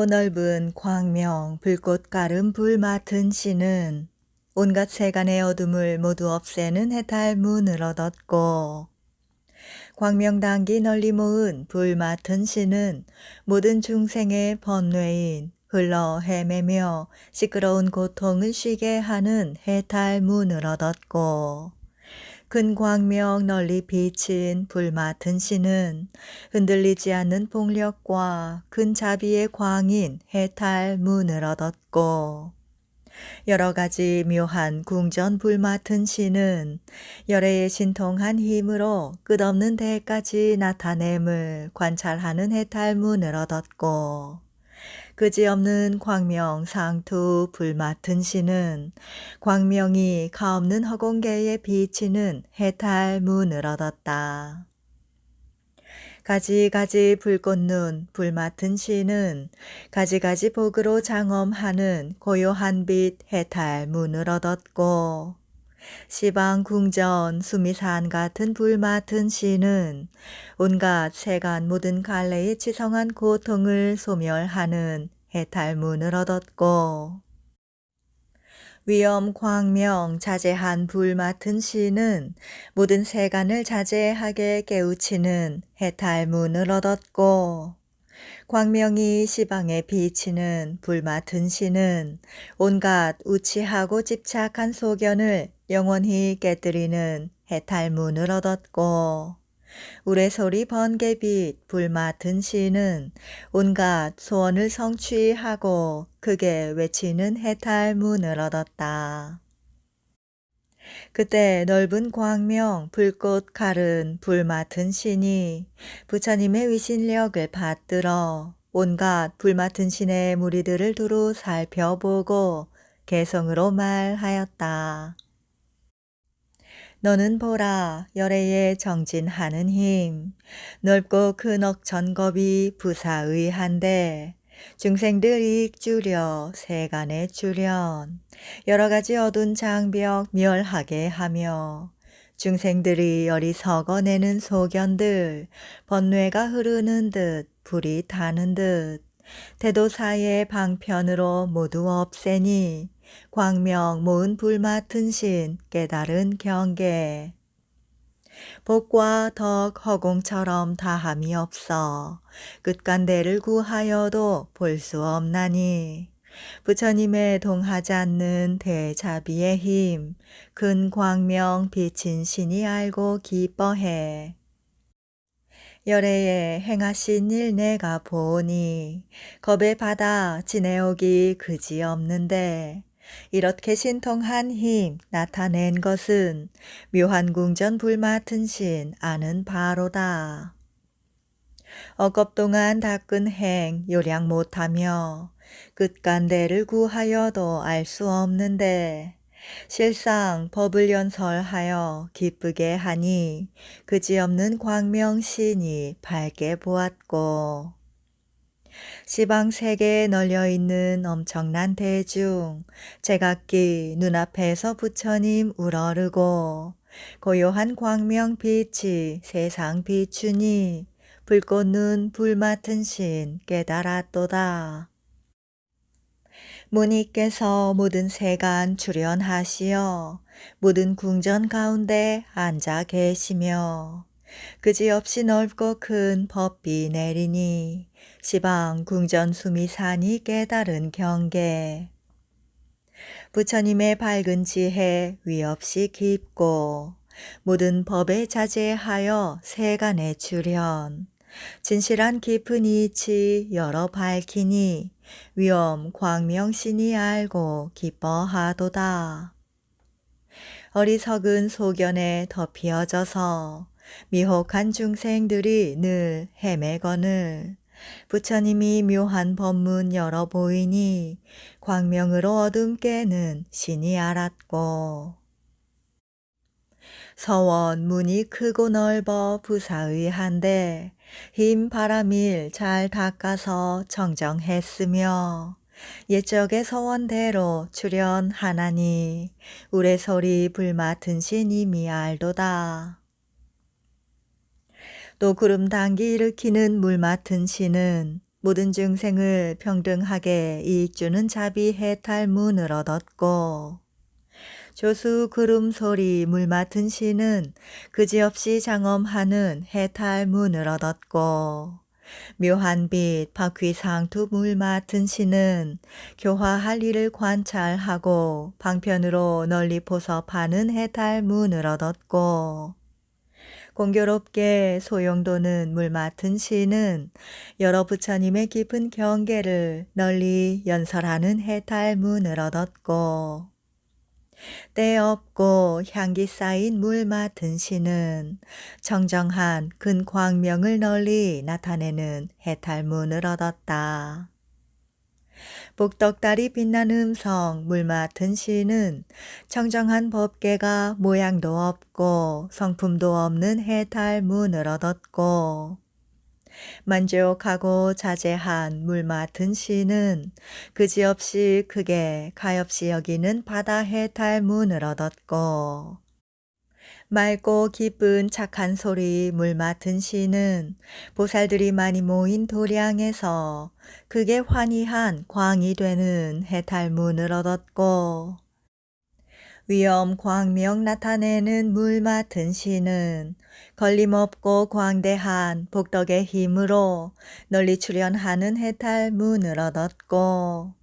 크고 넓은 광명 불꽃 가름 불 맡은 신은 온갖 세간의 어둠을 모두 없애는 해탈 문을 얻었고, 광명단기 널리 모은 불 맡은 신은 모든 중생의 번뇌인 흘러 헤매며 시끄러운 고통을 쉬게 하는 해탈 문을 얻었고, 큰 광명 널리 비친 불 맡은 신은 흔들리지 않는 폭력과 큰 자비의 광인 해탈 문을 얻었고, 여러 가지 묘한 궁전 불 맡은 신은 열애의 신통한 힘으로 끝없는 대까지 나타냄을 관찰하는 해탈 문을 얻었고, 그지없는 광명 상투 불 맡은 신은 광명이 가없는 허공계에 비치는 해탈 문을 얻었다. 가지가지 불꽃눈 불 맡은 신은 가지가지 복으로 장엄하는 고요한 빛 해탈 문을 얻었고, 시방 궁전 수미산 같은 불 맡은 신은 온갖 세간 모든 갈래의 지성한 고통을 소멸하는 해탈 문을 얻었고, 위엄 광명 자제한 불 맡은 신은 모든 세간을 자제하게 깨우치는 해탈 문을 얻었고, 광명이 시방에 비치는 불 맡은 신은 온갖 우치하고 집착한 소견을 영원히 깨뜨리는 해탈 문을 얻었고, 우레소리 번개빛 불 맡은 신은 온갖 소원을 성취하고 크게 외치는 해탈 문을 얻었다. 그때 넓은 광명 불꽃 가른 불 맡은 신이 부처님의 위신력을 받들어 온갖 불 맡은 신의 무리들을 두루 살펴보고 개성으로 말하였다. 너는 보라, 열애에 정진하는 힘, 넓고 큰 억천겁이 부사의한데 중생들 익주려 세간에 주련 여러 가지 어두운 장벽 멸하게 하며 중생들이 어리석어 내는 소견들 번뇌가 흐르는 듯 불이 타는 듯 대도사의 방편으로 모두 없애니 광명 모은 불 맡은 신 깨달은 경계 복과 덕 허공처럼 다함이 없어 끝간대를 구하여도 볼 수 없나니 부처님의 동하지 않는 대자비의 힘 큰 광명 비친 신이 알고 기뻐해. 열애에 행하신 일 내가 보니 겁에 받아 지내오기 그지없는데 이렇게 신통한 힘 나타낸 것은 묘한 궁전 불 맡은 신 아는 바로다. 억겁동안 닦은 행 요량 못하며 끝간대를 구하여도 알 수 없는데 실상 법을 연설하여 기쁘게 하니 그지없는 광명신이 밝게 보았고, 시방 세계에 널려있는 엄청난 대중 제각기 눈앞에서 부처님 우러르고 고요한 광명빛이 세상 비추니 불꽃눈 불 맡은 신 깨달았도다. 무니께서 모든 세간 출현하시어 모든 궁전 가운데 앉아 계시며 그지없이 넓고 큰 법비 내리니 시방 궁전 수미산이 깨달은 경계 부처님의 밝은 지혜 위없이 깊고 모든 법에 자제하여 세간에 출현 진실한 깊은 이치 여러 밝히니 위엄 광명신이 알고 기뻐하도다. 어리석은 소견에 덮여져서 미혹한 중생들이 늘 헤매거늘 부처님이 묘한 법문 열어 보이니 광명으로 어둠 깨는 신이 알았고, 서원 문이 크고 넓어 부사의한데 흰 바람일 잘 닦아서 정정했으며 옛적의 서원대로 출현하나니 우레소리 불 맡은 신임이 알도다. 또 구름 당기 일으키는 물 맡은 신은 모든 중생을 평등하게 이익주는 자비해탈문을 얻었고 조수 구름소리 물 맡은 시는 그지없이 장엄하는 해탈문을 얻었고 묘한 빛 바퀴상투 물 맡은 시는 교화할 일을 관찰하고 방편으로 널리 포섭하는 해탈문을 얻었고 공교롭게 소용도는 물 맡은 시는 여러 부처님의 깊은 경계를 널리 연설하는 해탈문을 얻었고 때 없고 향기 쌓인 물 맡은 시는 청정한 근 광명을 널리 나타내는 해탈문을 얻었다. 복덕달이 빛난 음성 물 맡은 시는 청정한 법계가 모양도 없고 성품도 없는 해탈문을 얻었고 만족하고 자제한 물 맡은 시는 그지없이 크게 가엾이 여기는 바다 해탈문을 얻었고 맑고 기쁜 착한 소리 물 맡은 시는 보살들이 많이 모인 도량에서 크게 환희한 광이 되는 해탈문을 얻었고 위엄 광명 나타내는 물 맡은 시는 걸림없고 광대한 복덕의 힘으로 널리 출현하는 해탈문을 얻었고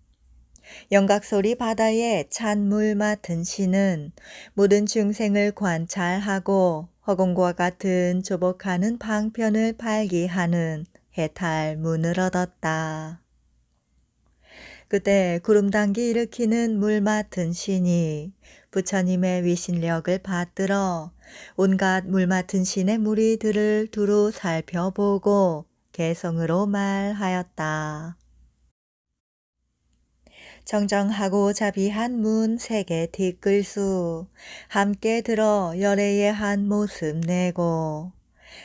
영각소리 바다에 찬 물 맡은 시는 모든 중생을 관찰하고 허공과 같은 조복하는 방편을 발기하는 해탈문을 얻었다. 그때 구름당기 일으키는 물 맡은 신이 부처님의 위신력을 받들어 온갖 물 맡은 신의 무리들을 두루 살펴보고 개성으로 말하였다. 정정하고 자비한 문 세계 뒷글수 함께 들어 열애의 한 모습 내고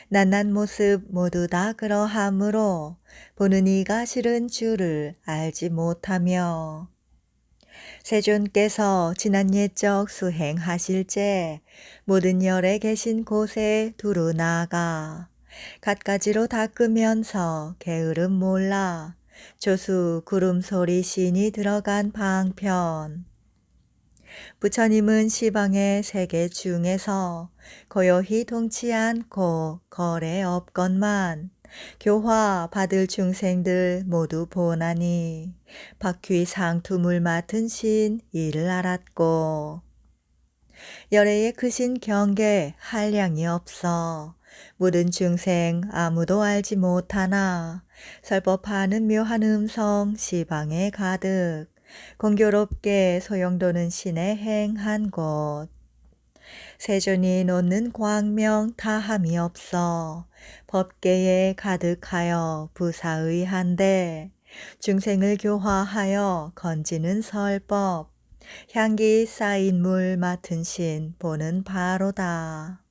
낱낱 모습 모두 다 그러하므로 보는 이가 싫은 줄을 알지 못하며 세존께서 지난 옛적 수행하실제 모든 열에 계신 곳에 두루 나가 갖가지로 닦으면서 게으름 몰라 조수 구름소리 신이 들어간 방편 부처님은 시방의 세계 중에서 고요히 동치 않고 거래 없건만 교화 받을 중생들 모두 보나니 바퀴 상투물 맡은 신 이를 알았고 열애의 크신 경계 한량이 없어 모든 중생 아무도 알지 못하나 설법하는 묘한 음성 시방에 가득 공교롭게 소용도는 신의 행한 곳 세존이 놓는 광명 다함이 없어 법계에 가득하여 부사의한데 중생을 교화하여 건지는 설법 향기 쌓인 물 맡은 신 보는 바로다.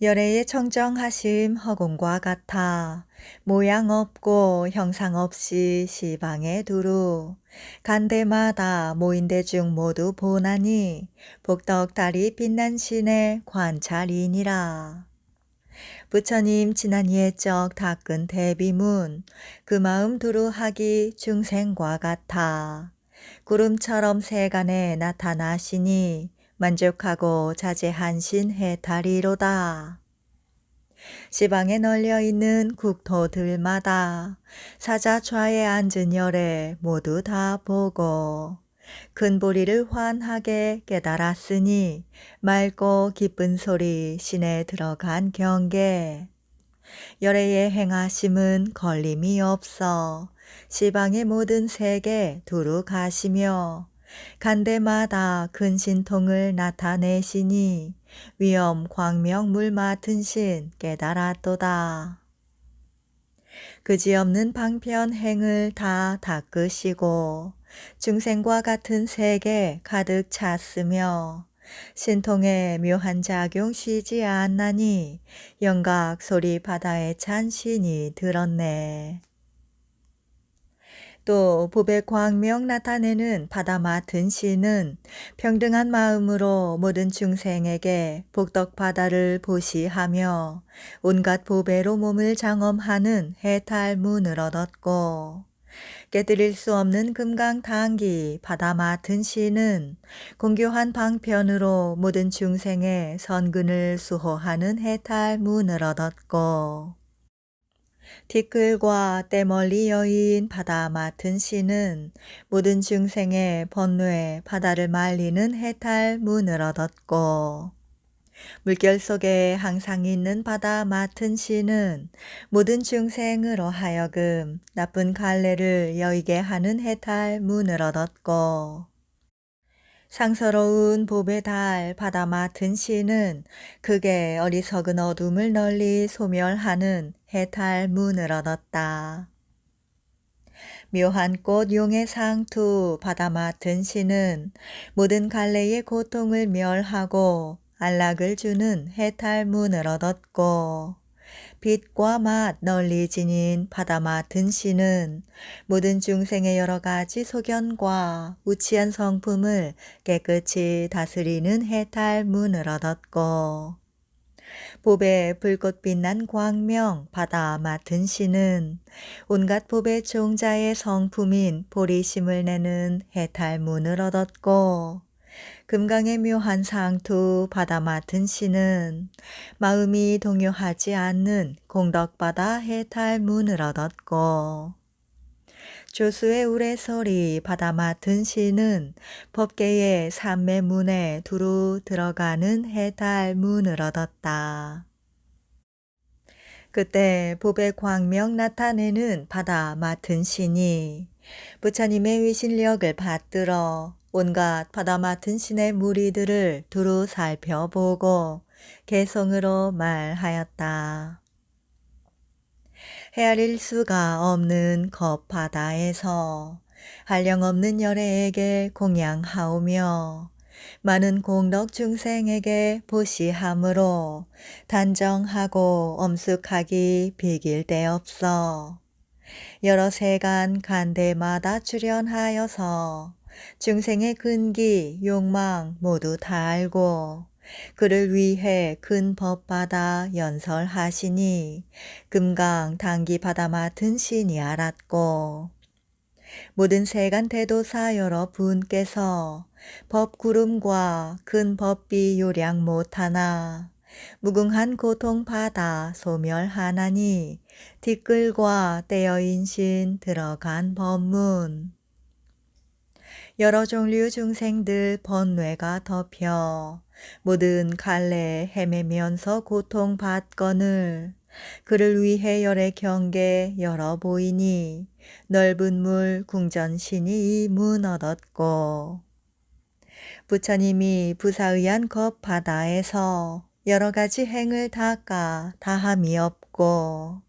열애의 청정하심 허공과 같아 모양 없고 형상 없이 시방에 두루 간데마다 모인 대중 모두 보나니 복덕달이 빛난 신의 관찰이니라. 부처님 지난 옛적 닦은 대비문 그 마음 두루 하기 중생과 같아 구름처럼 세간에 나타나시니 만족하고 자제한 신 해탈이로다. 시방에 널려있는 국토들마다 사자 좌에 앉은 열에 모두 다 보고 큰 보리를 환하게 깨달았으니 맑고 기쁜 소리 신에 들어간 경계 열애의 행하심은 걸림이 없어 시방의 모든 세계 두루 가시며 간데마다 큰 신통을 나타내시니 위엄 광명 물 맡은 신 깨달았도다. 그지없는 방편 행을 다 닦으시고 중생과 같은 세계 가득 찼으며 신통의 묘한 작용 쉬지 않나니 영각 소리 바다에 찬 신이 들었네. 또 법의 광명 나타내는 바다 맡은 신은 평등한 마음으로 모든 중생에게 복덕 바다를 보시하며 온갖 보배로 몸을 장엄하는 해탈문을 얻었고, 깨뜨릴 수 없는 금강당기 바다 맡은 신은 공교한 방편으로 모든 중생의 선근을 수호하는 해탈문을 얻었고, 티끌과 때멀리 여인 바다 맡은 신은 모든 중생의 번뇌 바다를 말리는 해탈문을 얻었고, 물결 속에 항상 있는 바다 맡은 신은 모든 중생으로 하여금 나쁜 갈래를 여의게 하는 해탈문을 얻었고, 상서로운 법의 달 바다 맡은 신은 극의 어리석은 어둠을 널리 소멸하는 해탈문을 얻었다. 묘한 꽃 용의 상투 바다 맡은 신은 모든 갈래의 고통을 멸하고 안락을 주는 해탈문을 얻었고, 빛과 맛 널리 지닌 바다 맡은 신은 모든 중생의 여러 가지 소견과 우치한 성품을 깨끗이 다스리는 해탈문을 얻었고, 법의 불꽃 빛난 광명 바다 맡은 신은 온갖 법의 종자의 성품인 보리심을 내는 해탈문을 얻었고, 금강의 묘한 상투 바다 맡은 신은 마음이 동요하지 않는 공덕바다 해탈문을 얻었고, 조수의 우레소리 바다 맡은 신은 법계의 삼매문에 두루 들어가는 해탈문을 얻었다. 그때 법의 광명 나타내는 바다 맡은 신이 부처님의 위신력을 받들어 온갖 바다 맡은 신의 무리들을 두루 살펴보고 개성으로 말하였다. 헤아릴 수가 없는 겁바다에서 한량없는 열애에게 공양하오며 많은 공덕 중생에게 보시함으로 단정하고 엄숙하기 비길 데 없어 여러 세간 간대마다 출연하여서 중생의 근기, 욕망 모두 다 알고 그를 위해 큰 법바다 연설하시니 금강 단기 바다 맡은 신이 알았고, 모든 세간 대도사 여러분께서 법구름과 큰 법비 요량 못하나 무궁한 고통바다 소멸하나니 티끌과 떼어인신 들어간 법문, 여러 종류 중생들 번뇌가 덮여 모든 갈래 헤매면서 고통받거늘 그를 위해 열의 경계 열어 보이니 넓은 물 궁전신이 이 문 얻었고, 부처님이 부사의한 겁바다에서 여러 가지 행을 닦아 다함이 없고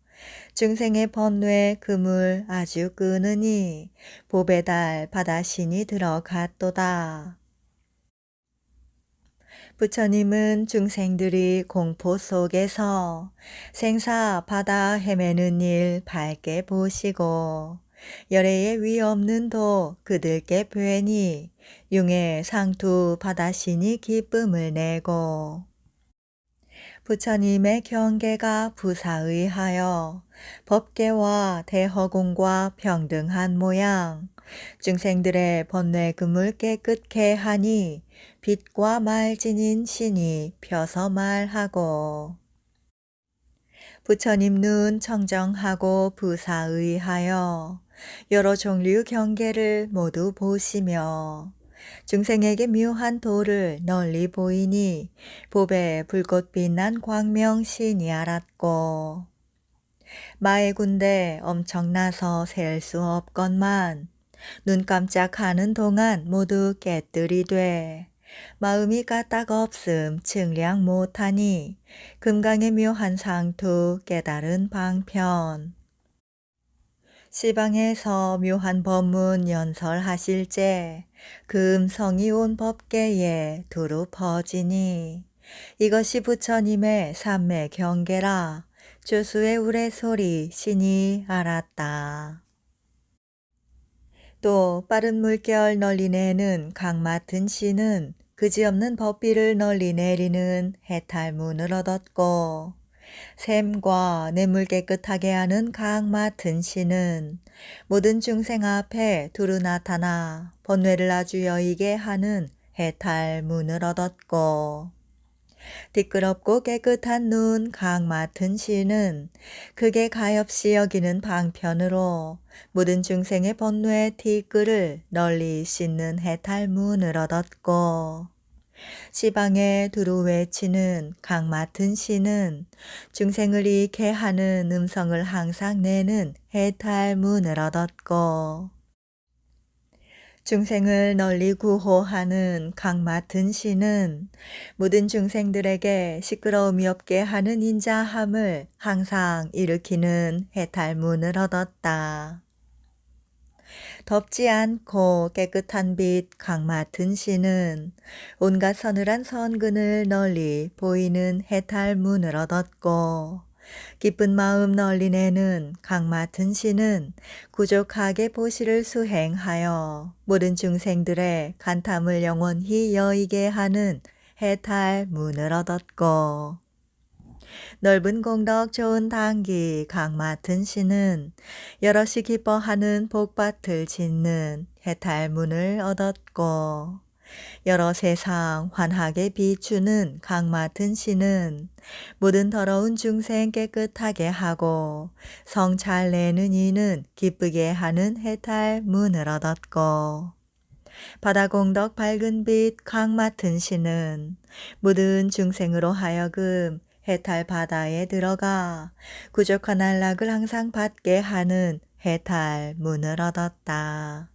중생의 번뇌 그물 아주 끄느니 보배달 바다신이 들어갔도다. 부처님은 중생들이 공포 속에서 생사 바다 헤매는 일 밝게 보시고 열애의 위 없는 도 그들께 뵈니 융의 상투 바다신이 기쁨을 내고, 부처님의 경계가 부사의하여 법계와 대허공과 평등한 모양, 중생들의 번뇌 그물 깨끗게 하니 빛과 말지닌 신이 펴서 말하고, 부처님 눈 청정하고 부사의하여 여러 종류 경계를 모두 보시며 중생에게 묘한 도를 널리 보이니 법의 불꽃 빛난 광명신이 알았고, 마의 군대 엄청나서 셀 수 없건만 눈 깜짝하는 동안 모두 깨뜨리되 마음이 까딱 없음 증량 못하니 금강의 묘한 상투 깨달은 방편, 시방에서 묘한 법문 연설하실제 그 음성이 온 법계에 두루 퍼지니 이것이 부처님의 삼매 경계라 조수의 우레소리 신이 알았다. 또 빠른 물결 널리 내는 강 맡은 씨는 그지없는 법비를 널리 내리는 해탈문을 얻었고, 샘과 냇물 깨끗하게 하는 강 맡은 씨는 모든 중생 앞에 두루 나타나 번뇌를 아주 여이게 하는 해탈문을 얻었고, 티끌없고 깨끗한 눈 강 맡은 씨는 크게 가엾이 여기는 방편으로 모든 중생의 번뇌 티끌을 널리 씻는 해탈문을 얻었고, 시방에 두루 외치는 강 맡은 씨는 중생을 잃게 하는 음성을 항상 내는 해탈문을 얻었고, 중생을 널리 구호하는 강 맡은 씨는 모든 중생들에게 시끄러움이 없게 하는 인자함을 항상 일으키는 해탈문을 얻었다. 덥지 않고 깨끗한 빛 강 맡은 씨는 온갖 서늘한 선근을 널리 보이는 해탈문을 얻었고, 기쁜 마음 널리 내는 강 맡은 씨는 구족하게 보시를 수행하여 모든 중생들의 간탐을 영원히 여이게 하는 해탈문을 얻었고, 넓은 공덕 좋은 당기 강 맡은 씨는 여럿이 기뻐하는 복밭을 짓는 해탈문을 얻었고, 여러 세상 환하게 비추는 강 맡은 씨는 모든 더러운 중생 깨끗하게 하고 성 잘 내는 이는 기쁘게 하는 해탈문을 얻었고, 바다공덕 밝은 빛 강 맡은 씨는 모든 중생으로 하여금 해탈 바다에 들어가 구족한 안락을 항상 받게 하는 해탈문을 얻었다.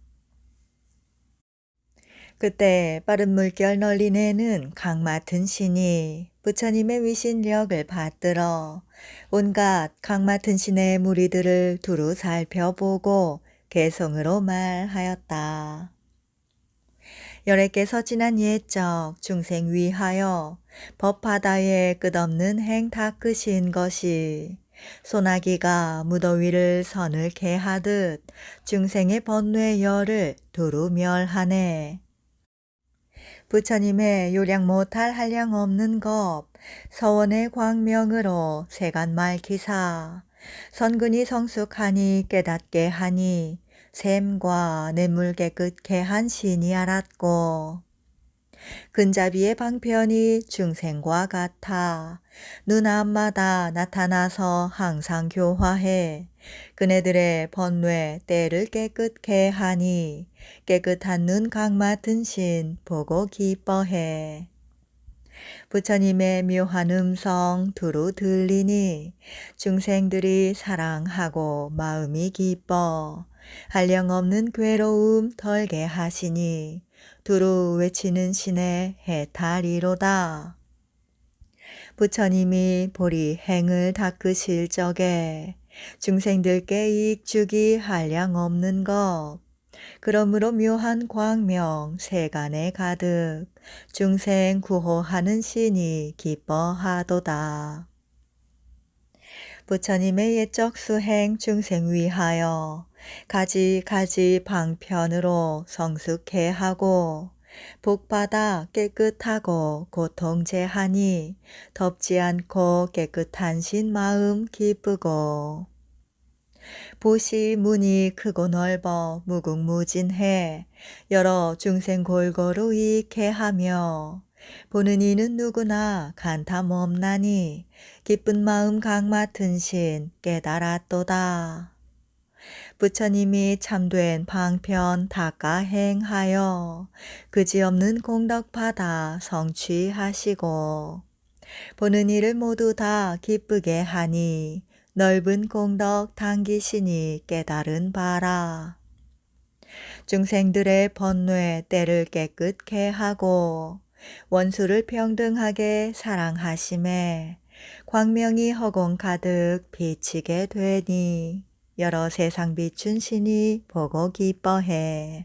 그때 빠른 물결 널리 내는 강 맡은 신이 부처님의 위신력을 받들어 온갖 강 맡은 신의 무리들을 두루 살펴보고 개성으로 말하였다. 열애께서 지난 옛적 중생 위하여 법바다에 끝없는 행 닦으신 것이 소나기가 무더위를 서늘케 하듯 중생의 번뇌 열을 두루 멸하네. 부처님의 요량 못할 한량 없는 것 서원의 광명으로 세간 말기사 선근이 성숙하니 깨닫게 하니 샘과 냇물 깨끗게 한 신이 알았고, 근자비의 방편이 중생과 같아 눈앞마다 나타나서 항상 교화해 그네들의 번뇌 때를 깨끗게 하니 깨끗한 눈 강 맡은 신 보고 기뻐해. 부처님의 묘한 음성 두루 들리니 중생들이 사랑하고 마음이 기뻐 한량없는 괴로움 덜게 하시니 두루 외치는 신의 해탈이로다. 부처님이 보리 행을 닦으실 적에 중생들께 이익 주기 한량없는 것, 그러므로 묘한 광명 세간에 가득 중생 구호하는 신이 기뻐하도다. 부처님의 옛적 수행 중생 위하여 가지가지 방편으로 성숙해 하고 복받아 깨끗하고 고통제하니 덥지 않고 깨끗한 신 마음 기쁘고, 보시 문이 크고 넓어 무궁무진해 여러 중생 골고루 이익해 하며 보는 이는 누구나 간탐 없나니 기쁜 마음 강 맡은 신 깨달았도다. 부처님이 참된 방편 닦아 행하여 그지없는 공덕받아 성취하시고 보는 이를 모두 다 기쁘게 하니 넓은 공덕 당기시니 깨달은 바라. 중생들의 번뇌 때를 깨끗게 하고 원수를 평등하게 사랑하심에 광명이 허공 가득 비치게 되니 여러 세상 비춘 신이 보고 기뻐해.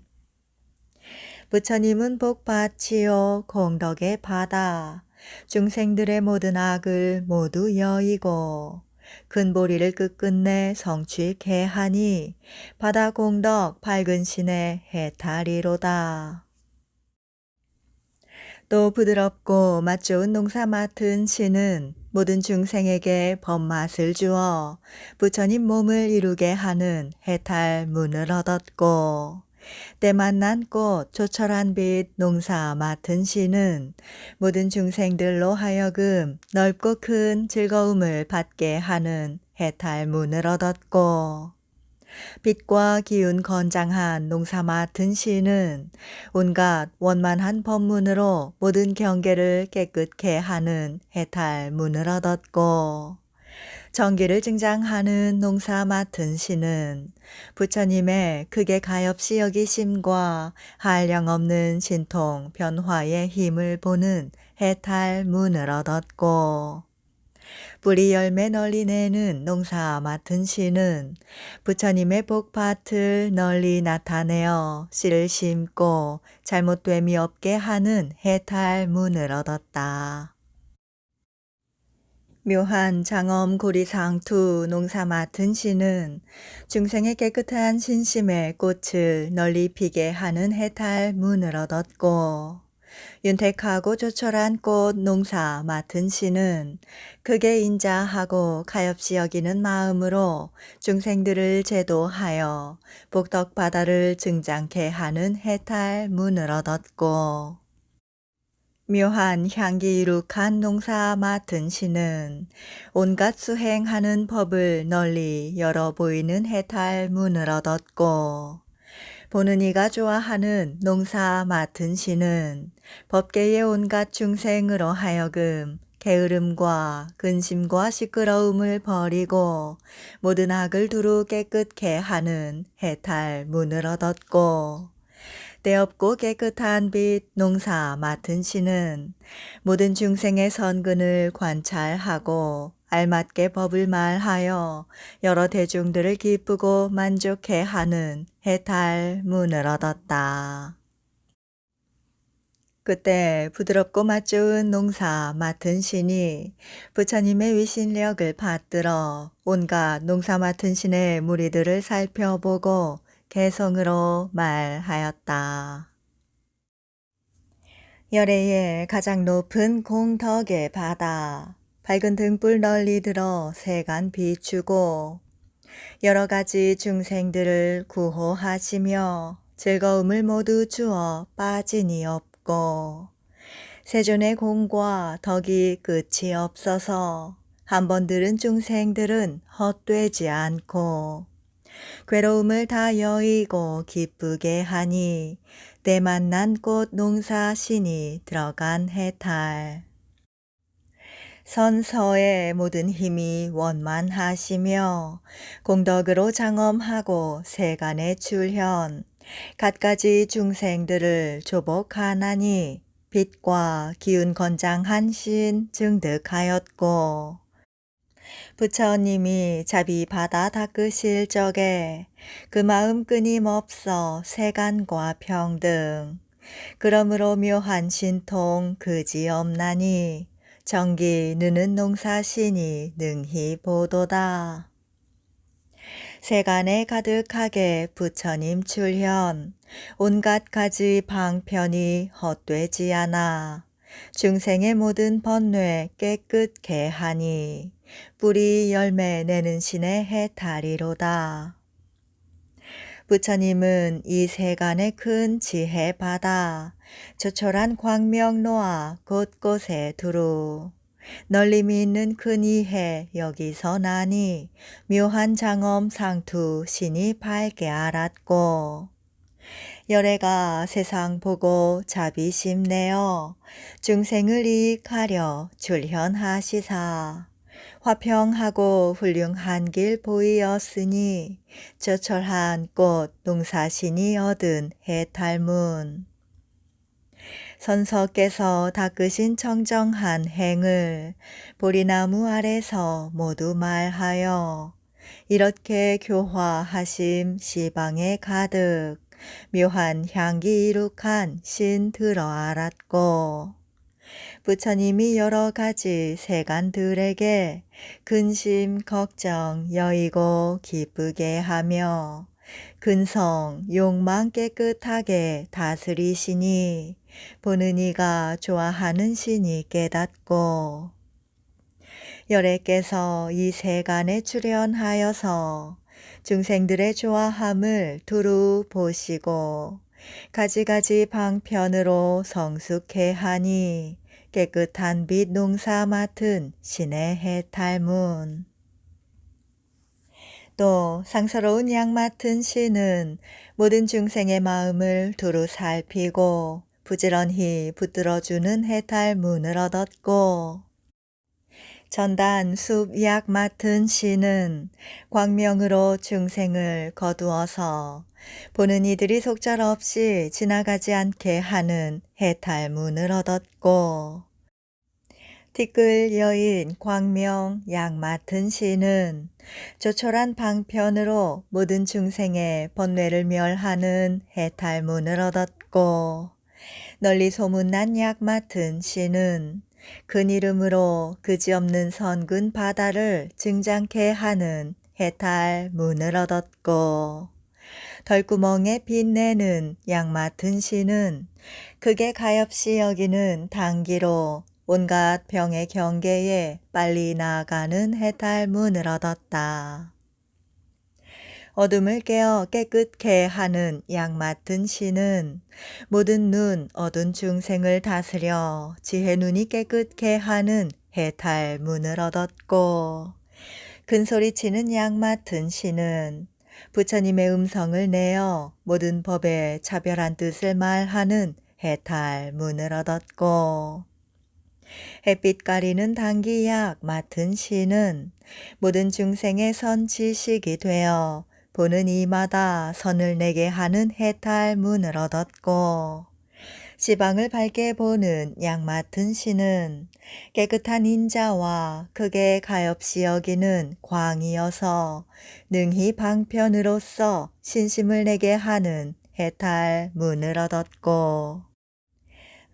부처님은 복받지요 공덕의 바다 중생들의 모든 악을 모두 여이고 큰 보리를 끝끝내 성취케 하니 바다 공덕 밝은 신의 해탈이로다. 또 부드럽고 맛 좋은 농사 맡은 신은 모든 중생에게 법맛을 주어 부처님 몸을 이루게 하는 해탈문을 얻었고, 때만 난 꽃 조철한 빛 농사 맡은 신은 모든 중생들로 하여금 넓고 큰 즐거움을 받게 하는 해탈문을 얻었고, 빛과 기운 건장한 농사 맡은 신은 온갖 원만한 법문으로 모든 경계를 깨끗게 하는 해탈문을 얻었고, 정기를 증장하는 농사 맡은 신은 부처님의 크게 가엾이 여기심과 한량없는 신통 변화의 힘을 보는 해탈문을 얻었고, 뿌리 열매 널리 내는 농사 맡은 신은 부처님의 복밭을 널리 나타내어 씨를 심고 잘못됨이 없게 하는 해탈문을 얻었다. 묘한 장엄 고리상투 농사 맡은 신은 중생의 깨끗한 신심의 꽃을 널리 피게 하는 해탈문을 얻었고, 윤택하고 조촐한 꽃 농사 맡은 신은 크게 인자하고 가엾이 여기는 마음으로 중생들을 제도하여 복덕바다를 증장케 하는 해탈문을 얻었고, 묘한 향기이룩한 농사 맡은 신은 온갖 수행하는 법을 널리 열어 보이는 해탈문을 얻었고, 보는 이가 좋아하는 농사 맡은 신은 법계의 온갖 중생으로 하여금 게으름과 근심과 시끄러움을 버리고 모든 악을 두루 깨끗게 하는 해탈문을 얻었고, 때없고 깨끗한 빛 농사 맡은 신은 모든 중생의 선근을 관찰하고 알맞게 법을 말하여 여러 대중들을 기쁘고 만족해 하는 해탈문을 얻었다. 그때 부드럽고 맛 좋은 농사 맡은 신이 부처님의 위신력을 받들어 온갖 농사 맡은 신의 무리들을 살펴보고 개성으로 말하였다. 열애의 가장 높은 공덕의 바다, 밝은 등불 널리 들어 세간 비추고 여러 가지 중생들을 구호하시며 즐거움을 모두 주어 빠짐이 없고, 세존의 공과 덕이 끝이 없어서 한 번 들은 중생들은 헛되지 않고 괴로움을 다 여의고 기쁘게 하니 때만 난 꽃 농사 신이 들어간 해탈. 선서의 모든 힘이 원만하시며 공덕으로 장엄하고 세간의 출현 갖가지 중생들을 조복하나니 빛과 기운 건장한 신 증득하였고, 부처님이 자비 받아 닦으실 적에 그 마음 끊임없어 세간과 평등, 그러므로 묘한 신통 그지없나니 정기 느는 농사신이 능히 보도다. 세간에 가득하게 부처님 출현, 온갖 가지 방편이 헛되지 않아 중생의 모든 번뇌 깨끗게 하니 뿌리 열매 내는 신의 해탈이로다. 부처님은 이 세간의 큰 지혜 받아 조촐한 광명 놓아 곳곳에 두루 널림이 있는 큰 이해 여기서 나니 묘한 장엄 상투 신이 밝게 알았고, 열애가 세상 보고 자비심 내어 중생을 이익하려 출현하시사 화평하고 훌륭한 길 보이었으니 조촐한 꽃 농사신이 얻은 해탈문. 선서께서 닦으신 청정한 행을 보리나무 아래서 모두 말하여 이렇게 교화하심 시방에 가득 묘한 향기 이룩한 신 들어 알았고, 부처님이 여러 가지 세간들에게 근심, 걱정, 여의고 기쁘게 하며 근성, 욕망 깨끗하게 다스리시니 보는 이가 좋아하는 신이 깨닫고 열애께서 이 세간에 출현하여서 중생들의 좋아함을 두루 보시고 가지가지 방편으로 성숙해 하니 깨끗한 빛 농사 맡은 신의 해탈문. 또 상서로운 양 맡은 신은 모든 중생의 마음을 두루 살피고 부지런히 붙들어주는 해탈문을 얻었고 전단 숲약 맡은 신은 광명으로 중생을 거두어서 보는 이들이 속절없이 지나가지 않게 하는 해탈문을 얻었고 티끌 여인 광명 약 맡은 신은 조촐한 방편으로 모든 중생의 번뇌를 멸하는 해탈문을 얻었고 널리 소문난 약 맡은 신은 큰 이름으로 그지없는 선근 바다를 증장케 하는 해탈문을 얻었고 덜구멍에 빛내는 양 맡은 신은 극에 가엾이 여기는 단기로 온갖 병의 경계에 빨리 나아가는 해탈문을 얻었다. 어둠을 깨어 깨끗게 하는 양 맡은 신은 모든 눈 어두운 중생을 다스려 지혜 눈이 깨끗게 하는 해탈문을 얻었고 큰소리치는 양 맡은 신은 부처님의 음성을 내어 모든 법의 차별한 뜻을 말하는 해탈문을 얻었고 햇빛 가리는 단기약 맡은 신은 모든 중생의 선지식이 되어 보는 이마다 선을 내게 하는 해탈문을 얻었고 시방을 밝게 보는 양 맡은 신은 깨끗한 인자와 극에 가엾이 여기는 광이어서 능히 방편으로서 신심을 내게 하는 해탈문을 얻었고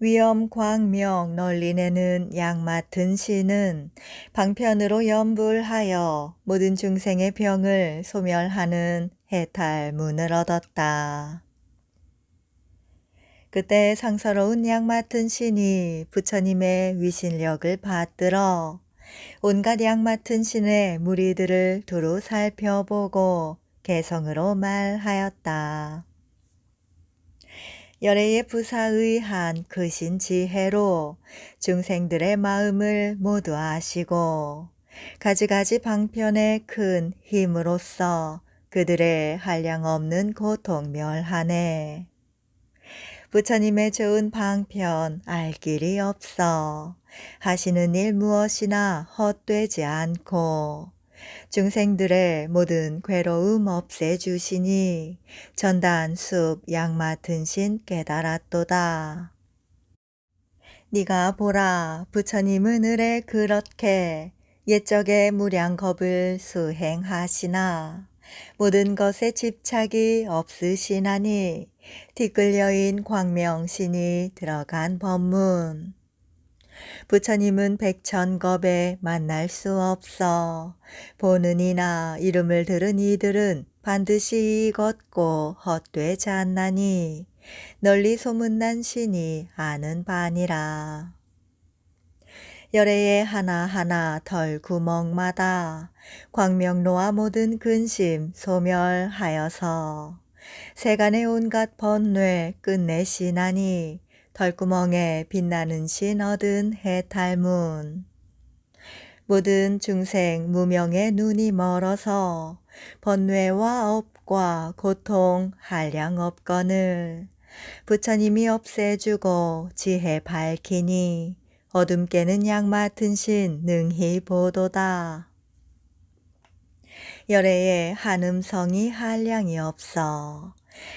위엄 광명 널리 내는 양 맡은 신은 방편으로 염불하여 모든 중생의 병을 소멸하는 해탈문을 얻었다. 그때 상서로운 양 맡은 신이 부처님의 위신력을 받들어 온갖 양 맡은 신의 무리들을 두루 살펴보고 개성으로 말하였다. 열애의 부사의한 크신 지혜로 중생들의 마음을 모두 아시고 가지가지 방편의 큰 힘으로써 그들의 한량없는 고통 멸하네. 부처님의 좋은 방편 알 길이 없어 하시는 일 무엇이나 헛되지 않고 중생들의 모든 괴로움 없애주시니 전단숲 양 맡은 신 깨달았도다. 네가 보라 부처님은 을에 그렇게 옛적의 무량겁을 수행하시나 모든 것에 집착이 없으시나니 티끌 여인 광명신이 들어간 법문 부처님은 백천겁에 만날 수 없어 보는 이나 이름을 들은 이들은 반드시 이걷고 헛되지 않나니 널리 소문난 신이 아는 바니라. 열애의 하나하나 덜 구멍마다 광명로와 모든 근심 소멸하여서 세간의 온갖 번뇌 끝내시나니 덜구멍에 빛나는 신 얻은 해탈문. 모든 중생 무명의 눈이 멀어서 번뇌와 업과 고통 한량 없거늘 부처님이 없애주고 지혜 밝히니 어둠 깨는 양 맡은 신 능히 보도다. 열애의 한음성이 한량이 없어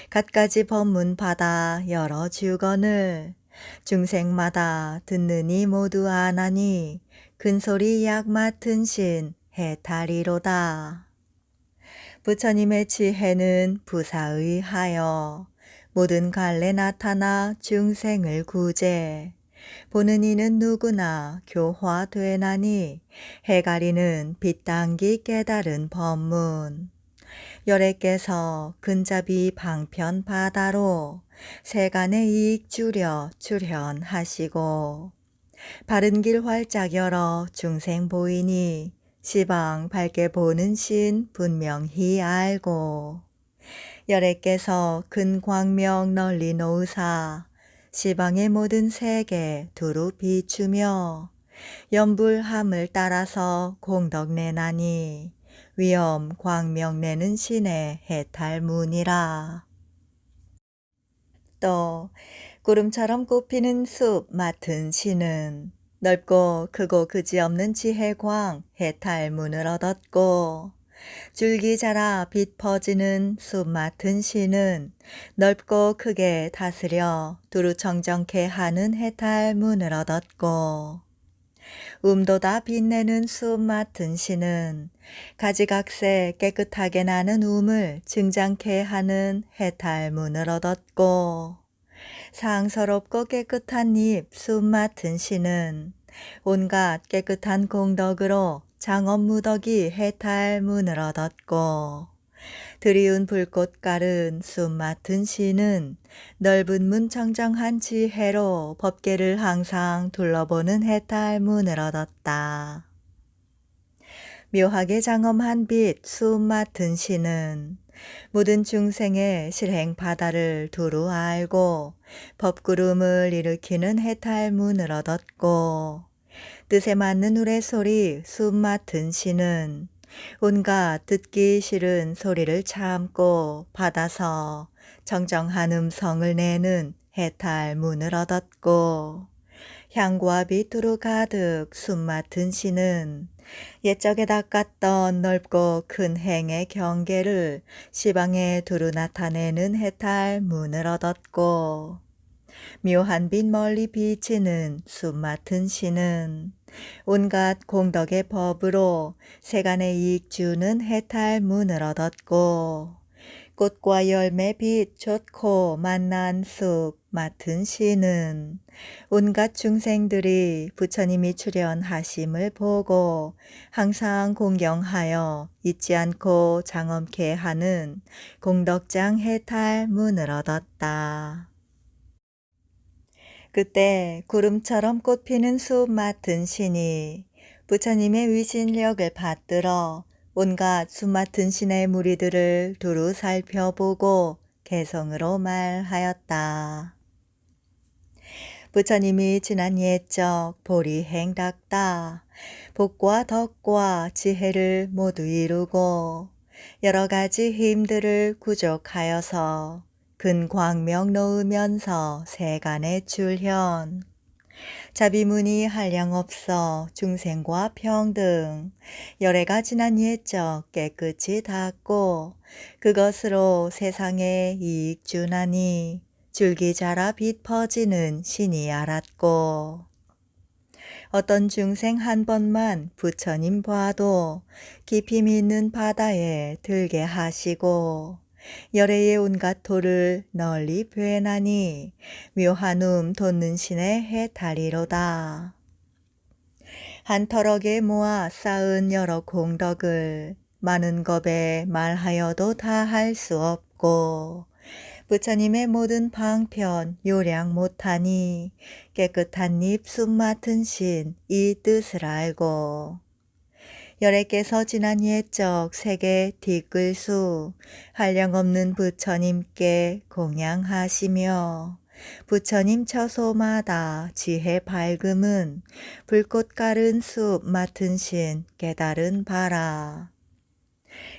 갖가지 법문 받아 열어주거늘 중생마다 듣느니 모두 아나니 큰소리 약 맡은 신 해탈이로다. 부처님의 지혜는 부사의하여 모든 갈래 나타나 중생을 구제 보는 이는 누구나 교화되나니 해가리는 빛당기 깨달은 법문. 열애께서 근자비 방편 바다로 세간의 이익 주려 출현하시고 바른 길 활짝 열어 중생 보이니 시방 밝게 보는 신 분명히 알고 열애께서 근 광명 널리 놓으사 시방의 모든 세계 두루 비추며 연불함을 따라서 공덕 내나니 위엄 광명 내는 신의 해탈문이라. 또 구름처럼 꽃피는 숲 맡은 신은 넓고 크고 그지없는 지혜광 해탈문을 얻었고 줄기 자라 빛 퍼지는 숲 맡은 신은 넓고 크게 다스려 두루 청정케 하는 해탈문을 얻었고 음도다 빛내는 숲 맡은 신은 가지각색 깨끗하게 나는 음을 증장케 하는 해탈문을 얻었고 상서롭고 깨끗한 잎 숲 맡은 신은 온갖 깨끗한 공덕으로 장엄무덕이 해탈문을 얻었고 드리운 불꽃 가른 숲 맡은 신은 넓은 문 청정한 지혜로 법계를 항상 둘러보는 해탈문을 얻었다. 묘하게 장엄한 빛 숲 맡은 신은 모든 중생의 실행 바다를 두루 알고 법구름을 일으키는 해탈문을 얻었고 뜻에 맞는 우레소리 숲 맡은 신은 온갖 듣기 싫은 소리를 참고 받아서 정정한 음성을 내는 해탈문을 얻었고 향과 빛으로 가득 숲 맡은 신은 옛적에 닦았던 넓고 큰 행의 경계를 시방에 두루 나타내는 해탈문을 얻었고 묘한 빛 멀리 비치는 숲 맡은 신은 온갖 공덕의 법으로 세간의 이익 주는 해탈문을 얻었고 꽃과 열매 빛 좋고 만난 숲 맡은 신은 온갖 중생들이 부처님이 출현하심을 보고 항상 공경하여 잊지 않고 장엄케 하는 공덕장 해탈문을 얻었다. 그때 구름처럼 꽃피는 숲 맡은 신이 부처님의 위신력을 받들어 온갖 숲 맡은 신의 무리들을 두루 살펴보고 개성으로 말하였다. 부처님이 지난 옛적 보리행 닦다 복과 덕과 지혜를 모두 이루고 여러 가지 힘들을 구족하여서 근 광명 놓으면서 세간에 출현 자비문이 한량없어 중생과 평등 열애가 지난 옛적 깨끗이 닦고 그것으로 세상에 이익 주나니 줄기 자라 빛 퍼지는 신이 알았고 어떤 중생 한 번만 부처님 봐도 깊이 믿는 바다에 들게 하시고 열애의 온갖 도를 널리 베나니 묘한 돋는 신의 해탈이로다. 한 터럭에 모아 쌓은 여러 공덕을 많은 겁에 말하여도 다 할 수 없고 부처님의 모든 방편 요량 못하니 깨끗한 잎 숲 맡은 신 이 뜻을 알고 열애께서 지난 옛적 세계 뒷글수 한량없는 부처님께 공양하시며 부처님 처소마다 지혜 밝음은 불꽃 가른 숲 맡은 신 깨달은 바라.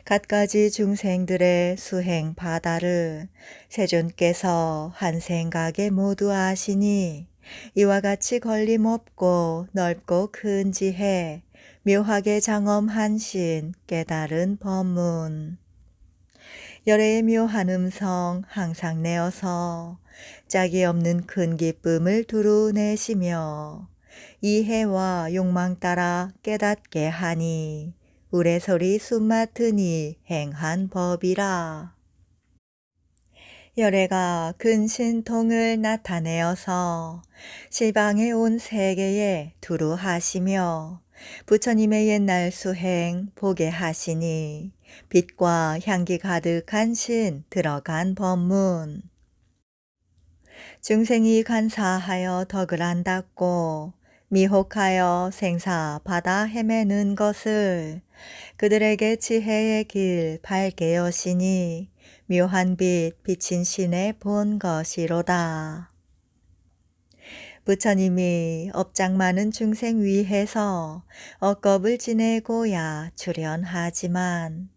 갖가지 중생들의 수행 바다를 세존께서 한 생각에 모두 아시니 이와 같이 걸림없고 넓고 큰 지혜 묘하게 장엄한 신 깨달은 법문 열애의 묘한 음성 항상 내어서 짝이 없는 큰 기쁨을 두루 내시며 이해와 욕망 따라 깨닫게 하니 우레소리 숲 맡으니 행한 법이라. 열애가 근신통을 나타내어서 시방에 온 세계에 두루 하시며 부처님의 옛날 수행 보게 하시니 빛과 향기 가득한 신 들어간 법문. 중생이 간사하여 덕을 안 닦고 미혹하여 생사 바다 헤매는 것을 그들에게 지혜의 길 밝게 여시니 묘한 빛 비친 신의 본 것이로다. 부처님이 업장 많은 중생 위해서 억겁을 지내고야 출현하지만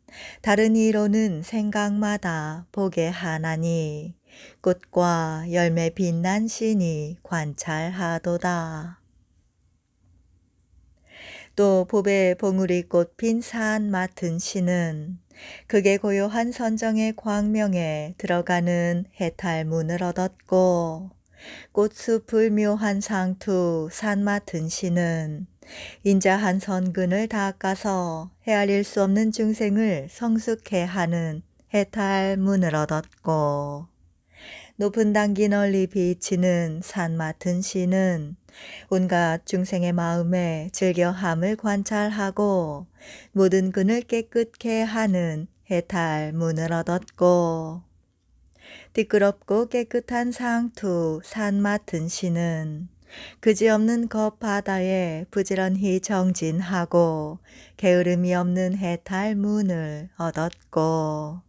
다른 이로는 생각마다 보게 하나니 꽃과 열매 빛난 신이 관찰하도다. 또 봄에 봉우리 꽃 핀 산 맡은 신은 극에 고요한 선정의 광명에 들어가는 해탈문을 얻었고 꽃숲을 묘한 상투 산 맡은 신은 인자한 선근을 닦아서 헤아릴 수 없는 중생을 성숙해 하는 해탈문을 얻었고 높은 단기 널리 비치는 산 맡은 신은 온갖 중생의 마음에 즐겨함을 관찰하고 모든 근을 깨끗게 하는 해탈문을 얻었고 뜨끄럽고 깨끗한 상투 산 맡은 신은 그지없는 겁바다에 부지런히 정진하고 게으름이 없는 해탈문을 얻었고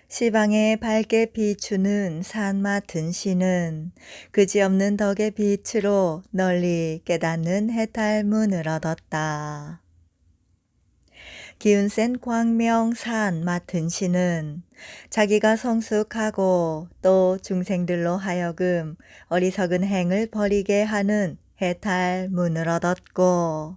시방에 밝게 비추는 산 맡은 신은 그지없는 덕의 빛으로 널리 깨닫는 해탈문을 얻었다. 기운 센 광명산 맡은 신은 자기가 성숙하고 또 중생들로 하여금 어리석은 행을 버리게 하는 해탈문을 얻었고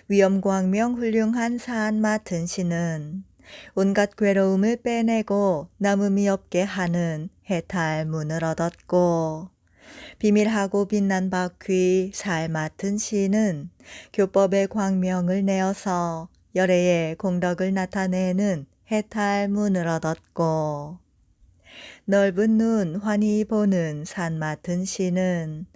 위엄광명 훌륭한 산 맡은 신은 온갖 괴로움을 빼내고 남음이 없게 하는 해탈문을 얻었고 비밀하고 빛난 바퀴 살 맡은 신은 교법의 광명을 내어서 열애의 공덕을 나타내는 해탈문을 얻었고 넓은 눈 환히 보는 산 맡은 신은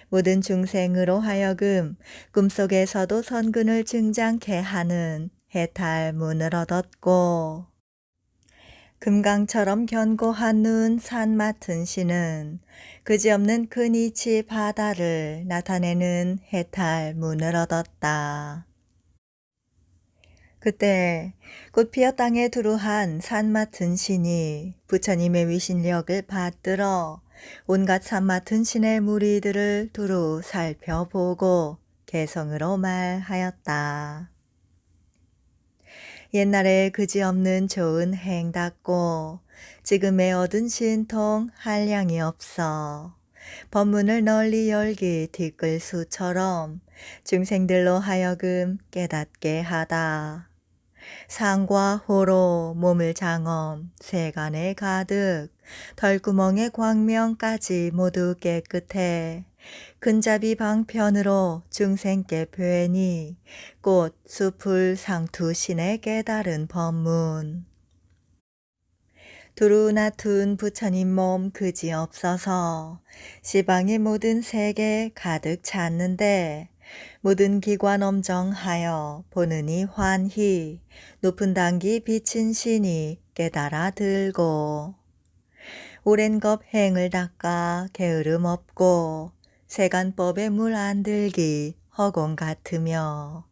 모든 중생으로 하여금 꿈속에서도 선근을 증장케 하는 해탈문을 얻었고 금강처럼 견고한 눈 산 맡은 신은 그지없는 큰 이치 바다를 나타내는 해탈문을 얻었다. 그때 꽃피어 땅에 두루한 산 맡은 신이 부처님의 위신력을 받들어 온갖 산 맡은 신의 무리들을 두루 살펴보고 개성으로 말하였다. 옛날에 그지없는 좋은 행답고 지금에 얻은 신통 한량이 없어 법문을 널리 열기 뒷글수처럼 중생들로 하여금 깨닫게 하다. 상과 호로 몸을 장엄 세간에 가득 덜구멍의 광명까지 모두 깨끗해 근자비 방편으로 중생께 뵈니 꽃, 숲을 상투신의 깨달은 법문. 두루 나툰 부처님 몸 그지없어서 시방의 모든 세계 가득 찼는데 모든 기관 엄정하여 보느니 환희 높은 단기 비친 신이 깨달아 들고 오랜 겁 행을 닦아 게으름 없고 세간법에 물 안 들기 허공 같으며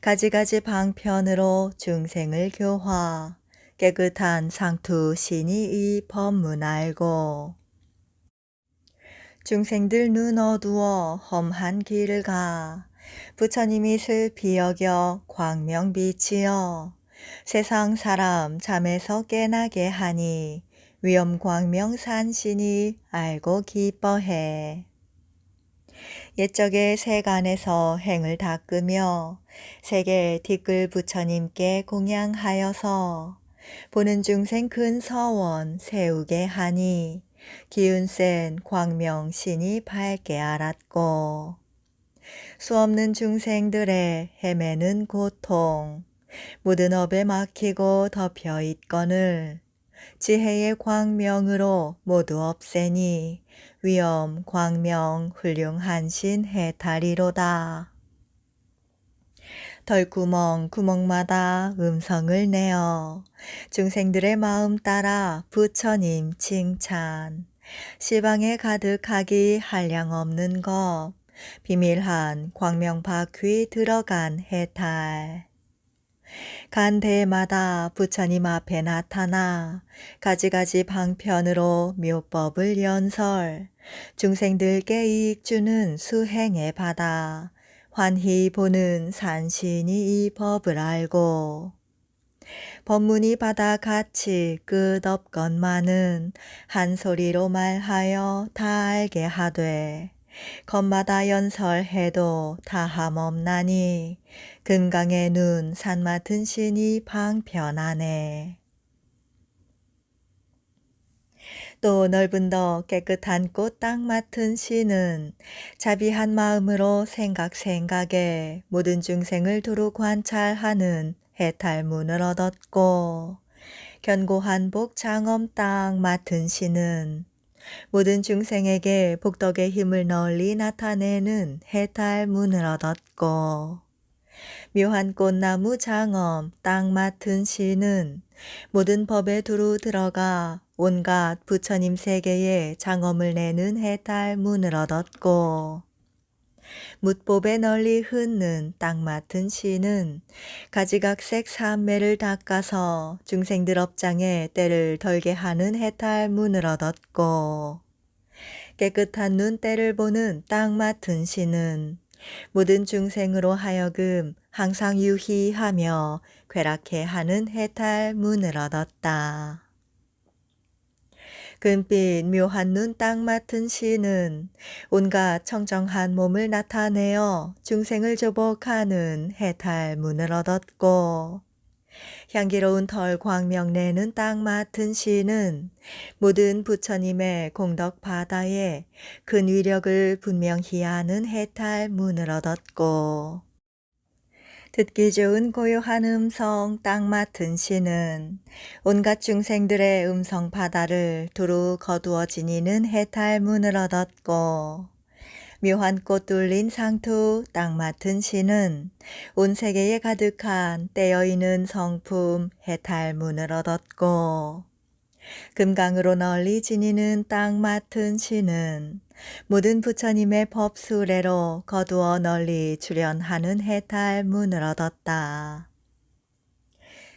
가지가지 방편으로 중생을 교화 깨끗한 상투 신이 이 법문 알고 중생들 눈 어두워 험한 길을 가 부처님이 슬피 여겨 광명빛이여 세상 사람 잠에서 깨나게 하니 위엄광명 산신이 알고 기뻐해. 옛적에 세간에서 행을 닦으며 세계 뒷글 부처님께 공양하여서 보는 중생 큰 서원 세우게 하니 기운 센 광명신이 밝게 알았고 수없는 중생들의 헤매는 고통 모든 업에 막히고 덮여 있거늘 지혜의 광명으로 모두 없애니 위엄 광명 훌륭한 신 해탈이로다. 덜구멍 구멍마다 음성을 내어 중생들의 마음 따라 부처님 칭찬. 시방에 가득하기 한량없는 것 비밀한 광명 바퀴 들어간 해탈. 간대마다 부처님 앞에 나타나 가지가지 방편으로 묘법을 연설, 중생들께 이익 주는 수행의 바다, 환히 보는 산신이 이 법을 알고 법문이 바다 같이 끝없건만은 한 소리로 말하여 다 알게 하되 것마다 연설해도 다함없나니 금강의 눈 산 맡은 신이 방편하네. 또 넓은 더 깨끗한 꽃 땅 맡은 신은 자비한 마음으로 생각에 모든 중생을 두루 관찰하는 해탈문을 얻었고 견고한 복 장엄 땅 맡은 신은 모든 중생에게 복덕의 힘을 널리 나타내는 해탈문을 얻었고 묘한 꽃나무 장엄 땅 맡은 신은 모든 법에 두루 들어가 온갖 부처님 세계에 장엄을 내는 해탈문을 얻었고 묻법에 널리 흩는 땅 맡은 신은 가지각색 삼매를 닦아서 중생들 업장에 때를 덜게 하는 해탈문을 얻었고 깨끗한 눈때를 보는 땅 맡은 신은 모든 중생으로 하여금 항상 유희하며 쾌락해 하는 해탈문을 얻었다. 금빛 묘한 눈 땅 맡은 신은 온갖 청정한 몸을 나타내어 중생을 조복하는 해탈문을 얻었고 향기로운 털 광명 내는 땅 맡은 신은 모든 부처님의 공덕 바다에 큰 위력을 분명히 아는 해탈문을 얻었고 듣기 좋은 고요한 음성 땅 맡은 신은 온갖 중생들의 음성 바다를 두루 거두어 지니는 해탈문을 얻었고 묘한 꽃 뚫린 상투 땅 맡은 신은 온 세계에 가득한 떼어있는 성품 해탈문을 얻었고 금강으로 널리 지니는 땅 맡은 신은 모든 부처님의 법수레로 거두어 널리 출현하는 해탈문을 얻었다.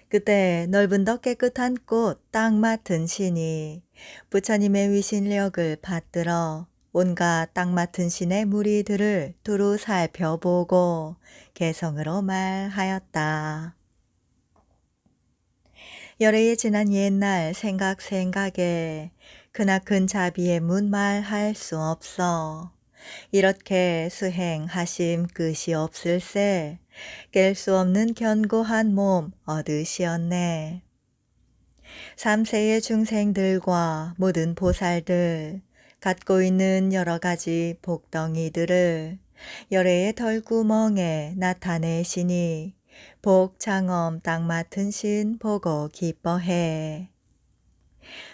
그때 넓은 더 깨끗한 꽃 땅 맡은 신이 부처님의 위신력을 받들어 온갖 땅 맡은 신의 무리들을 두루 살펴보고 개성으로 말하였다. 열애에 지난 옛날 생각에 크나큰 자비의 문 말할 수 없어 이렇게 수행하심 끝이 없을세 깰 수 없는 견고한 몸 얻으시었네. 3세의 중생들과 모든 보살들 갖고 있는 여러 가지 복덩이들을 열애의 털구멍에 나타내시니 복장엄 땅 맡은 신 보고 기뻐해.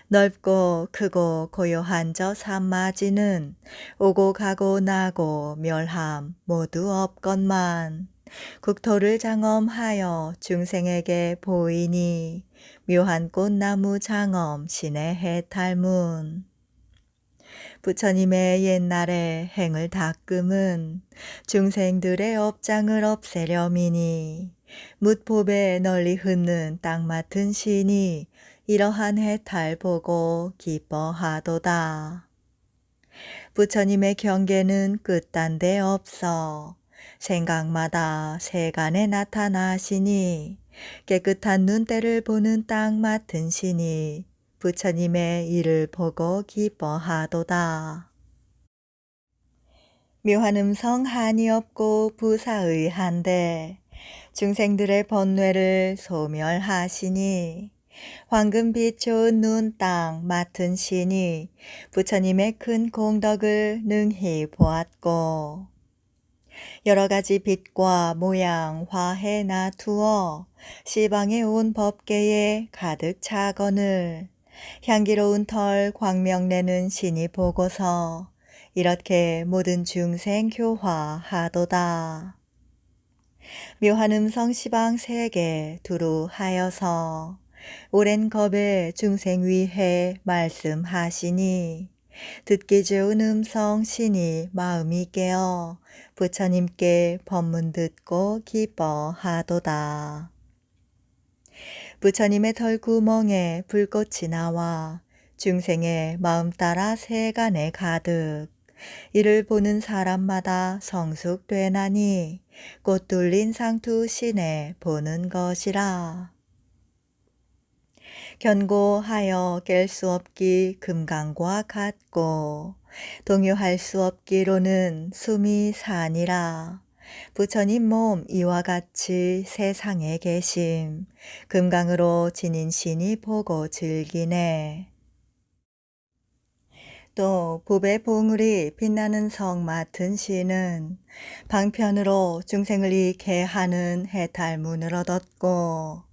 넓고 크고 고요한 저 산마지는 오고 가고 나고 멸함 모두 없건만 국토를 장엄하여 중생에게 보이니 묘한 꽃나무 장엄 신의 해탈문. 부처님의 옛날에 행을 닦음은 중생들의 업장을 없애려미니 묻법에 널리 흩는 땅 맡은 신이 이러한 해탈 보고 기뻐하도다. 부처님의 경계는 끝단데 없어 생각마다 세간에 나타나시니 깨끗한 눈때를 보는 땅 맡은 신이 부처님의 일을 보고 기뻐하도다. 묘한 음성 한이 없고 부사의한데 중생들의 번뇌를 소멸하시니 황금빛 좋은 눈 땅 맡은 신이 부처님의 큰 공덕을 능히 보았고 여러 가지 빛과 모양 화해 놔두어 시방에 온 법계에 가득 차거늘 향기로운 털 광명내는 신이 보고서 이렇게 모든 중생 교화하도다. 묘한 음성 시방 세계 두루 하여서 오랜 겁에 중생 위해 말씀하시니 듣기 좋은 음성 신이 마음이 깨어 부처님께 법문 듣고 기뻐하도다. 부처님의 털구멍에 불꽃이 나와 중생의 마음 따라 세간에 가득 이를 보는 사람마다 성숙되나니 꽃 뚫린 상투신에 보는 것이라. 견고하여 깰 수 없기 금강과 같고 동요할 수 없기로는 숨이 산이라. 부처님 몸 이와 같이 세상에 계심 금강으로 지닌 신이 보고 즐기네. 또 법의 봉우리 빛나는 성 맡은 신은 방편으로 중생을 이케 하는 해탈문을 얻었고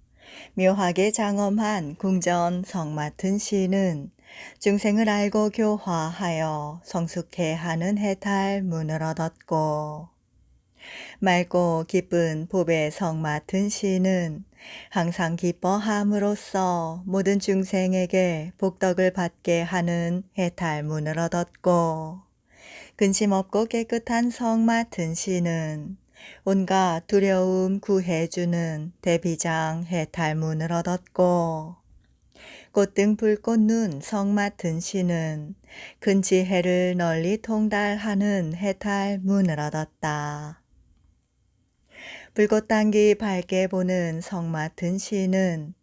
묘하게 장엄한 궁전 성 맡은 신은 중생을 알고 교화하여 성숙해 하는 해탈문을 얻었고 맑고 기쁜 법의 성 맡은 신은 항상 기뻐함으로써 모든 중생에게 복덕을 받게 하는 해탈문을 얻었고 근심 없고 깨끗한 성 맡은 신은 온갖 두려움 구해주는 대비장 해탈문을 얻었고 꽃등 불꽃 눈 성 맡은 신은 큰 지혜를 널리 통달하는 해탈문을 얻었다. 불꽃 단기 밝게 보는 성 맡은 신은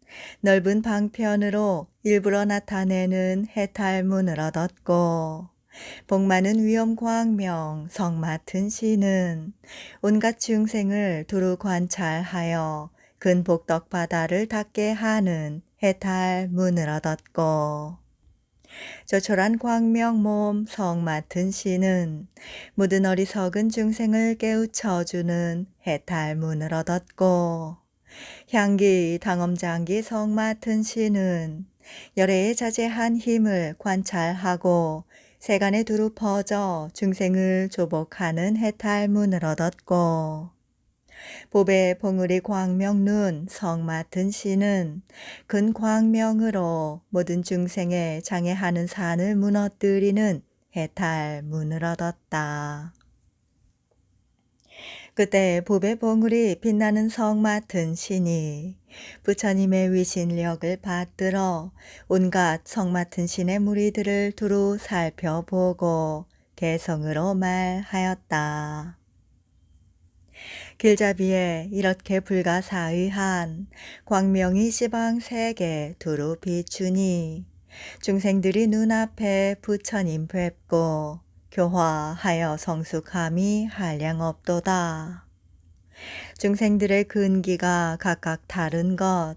넓은 방편으로 일부러 나타내는 해탈문을 얻었고 복 많은 위엄 광명 성 맡은 신은 온갖 중생을 두루 관찰하여 근복덕 바다를 닿게 하는 해탈문을 얻었고 조촐한 광명 몸 성 맡은 신은 모든 어리석은 중생을 깨우쳐주는 해탈문을 얻었고 향기 당엄장기 성 맡은 신은 열애의 자제한 힘을 관찰하고 세간에 두루 퍼져 중생을 조복하는 해탈문을 얻었고 법의 봉우리 광명눈 성 맡은 신은 근 광명으로 모든 중생의 장애하는 산을 무너뜨리는 해탈문을 얻었다. 그때 법의 봉우리 빛나는 성 맡은 신이 부처님의 위신력을 받들어 온갖 성 맡은 신의 무리들을 두루 살펴보고 개성으로 말하였다. 길잡이에 이렇게 불가사의한 광명이 시방 세계 두루 비추니 중생들이 눈앞에 부처님 뵙고 교화하여 성숙함이 한량없도다. 중생들의 근기가 각각 다른 것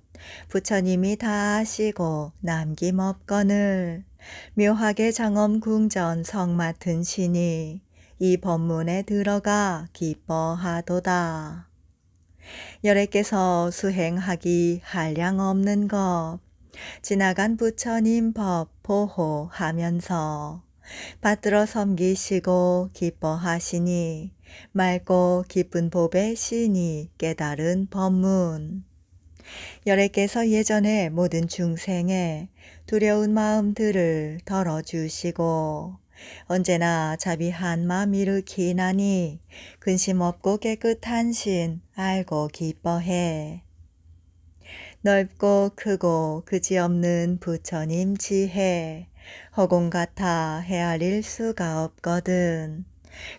부처님이 다 아시고 남김없거늘 묘하게 장엄궁전 성 맡은 신이 이 법문에 들어가 기뻐하도다. 열애께서 수행하기 한량없는 것 지나간 부처님 법 보호하면서 받들어 섬기시고 기뻐하시니 맑고 기쁜 법의 신이 깨달은 법문 열애께서 예전에 모든 중생의 두려운 마음들을 덜어주시고 언제나 자비한 마음 일으키나니 근심 없고 깨끗한 신 알고 기뻐해. 넓고 크고 그지없는 부처님 지혜 허공 같아 헤아릴 수가 없거든.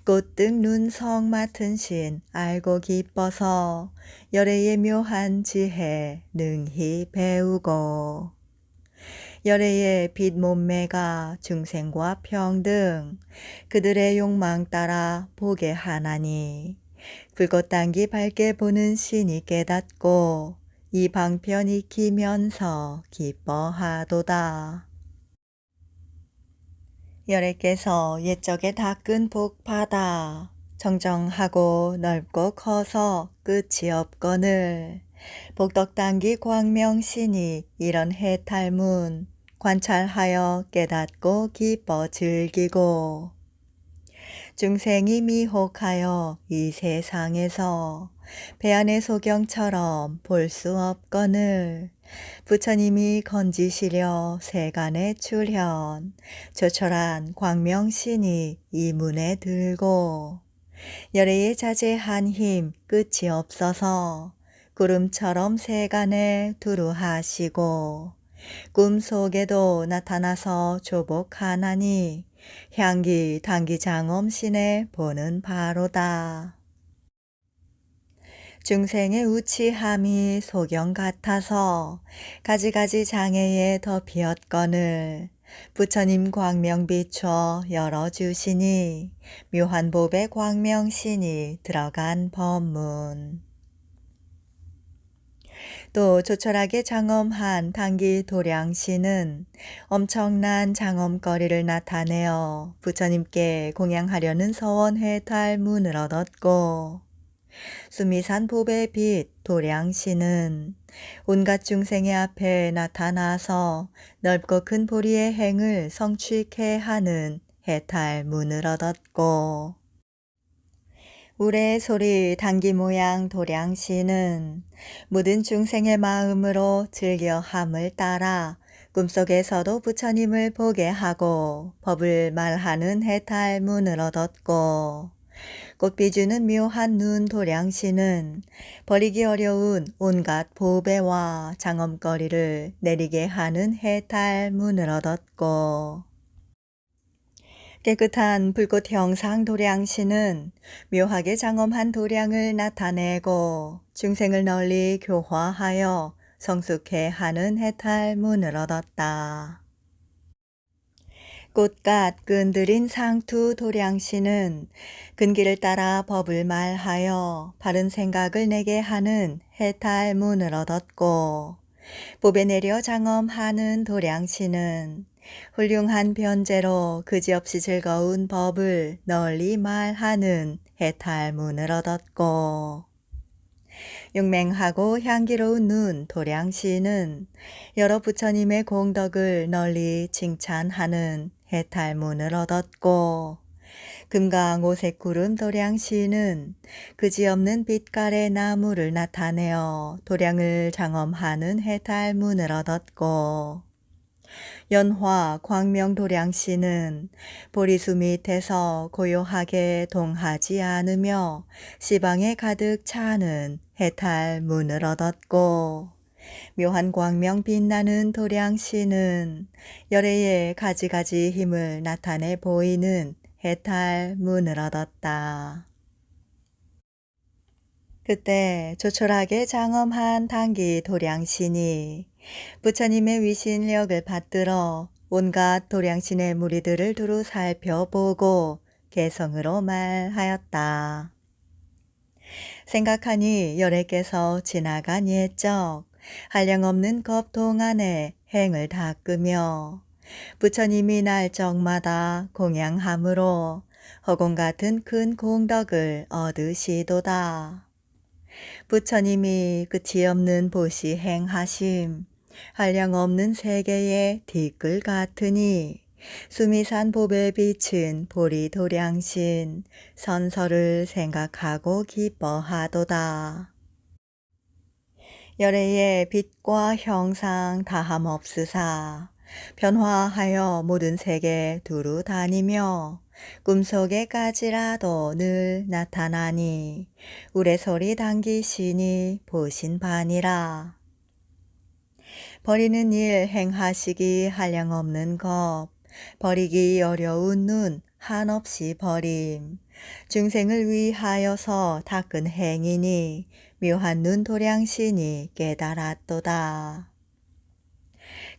꽃등 눈성 맡은 신 알고 기뻐서 열애의 묘한 지혜 능히 배우고 열애의 빛 몸매가 중생과 평등 그들의 욕망 따라 보게 하나니 불꽃 단기 밝게 보는 신이 깨닫고 이 방편 익히면서 기뻐하도다. 열애께서 옛적에 닦은 복바다 정정하고 넓고 커서 끝이 없거늘 복덕단기 광명신이 이런 해탈문 관찰하여 깨닫고 기뻐 즐기고 중생이 미혹하여 이 세상에서 배안의 소경처럼 볼 수 없거늘 부처님이 건지시려 세간에 출현 조촐한 광명신이 이 문에 들고 열애의 자제한 힘 끝이 없어서 구름처럼 세간에 두루하시고 꿈속에도 나타나서 조복하나니 향기 단기 장엄신에 보는 바로다. 중생의 우치함이 소경 같아서 가지가지 장애에 덮이었거늘 부처님 광명 비춰 열어주시니 묘한 법의 광명신이 들어간 법문. 또 조촐하게 장엄한 단기 도량신은 엄청난 장엄거리를 나타내어 부처님께 공양하려는 서원해탈문을 얻었고 수미산 법의 빛 도량신은 온갖 중생의 앞에 나타나서 넓고 큰 보리의 행을 성취케 하는 해탈문을 얻었고 우레 소리 단기 모양 도량신은 모든 중생의 마음으로 즐겨함을 따라 꿈속에서도 부처님을 보게 하고 법을 말하는 해탈문을 얻었고 꽃비주는 묘한 눈 도량신은 버리기 어려운 온갖 보배와 장엄거리를 내리게 하는 해탈문을 얻었고 깨끗한 불꽃 형상 도량신은 묘하게 장엄한 도량을 나타내고 중생을 널리 교화하여 성숙해 하는 해탈문을 얻었다. 꽃갓 끈들인 상투 도량신은 근기를 따라 법을 말하여 바른 생각을 내게 하는 해탈문을 얻었고 법에 내려 장엄하는 도량신은 훌륭한 변제로 그지없이 즐거운 법을 널리 말하는 해탈문을 얻었고 용맹하고 향기로운 눈 도량신은 여러 부처님의 공덕을 널리 칭찬하는 해탈문을 얻었고 금강 오색 구름 도량신은 그지없는 빛깔의 나무를 나타내어 도량을 장엄하는 해탈문을 얻었고 연화 광명 도량신은 보리수 밑에서 고요하게 동하지 않으며 시방에 가득 차는 해탈문을 얻었고 묘한 광명 빛나는 도량신은 열애의 가지가지 힘을 나타내 보이는 해탈문을 얻었다. 그때 조촐하게 장엄한 단기 도량신이 부처님의 위신력을 받들어 온갖 도량신의 무리들을 두루 살펴보고 개성으로 말하였다. 생각하니 열애께서 지나간 옛적 한량없는 겁동안에 행을 닦으며 부처님이 날적마다 공양함으로 허공 같은 큰 공덕을 얻으시도다. 부처님이 끝이 없는 보시 행하심 한량없는 세계의 뒷글 같으니 수미산 법에 비친 보리 도량신 선설을 생각하고 기뻐하도다. 열애의 빛과 형상 다함 없으사 변화하여 모든 세계 두루 다니며 꿈속에까지라도 늘 나타나니 우레소리 당기시니 보신반이라. 버리는 일 행하시기 한량없는 겁 버리기 어려운 눈 한없이 버림 중생을 위하여서 닦은 행이니 묘한 눈 도량신이 깨달았도다.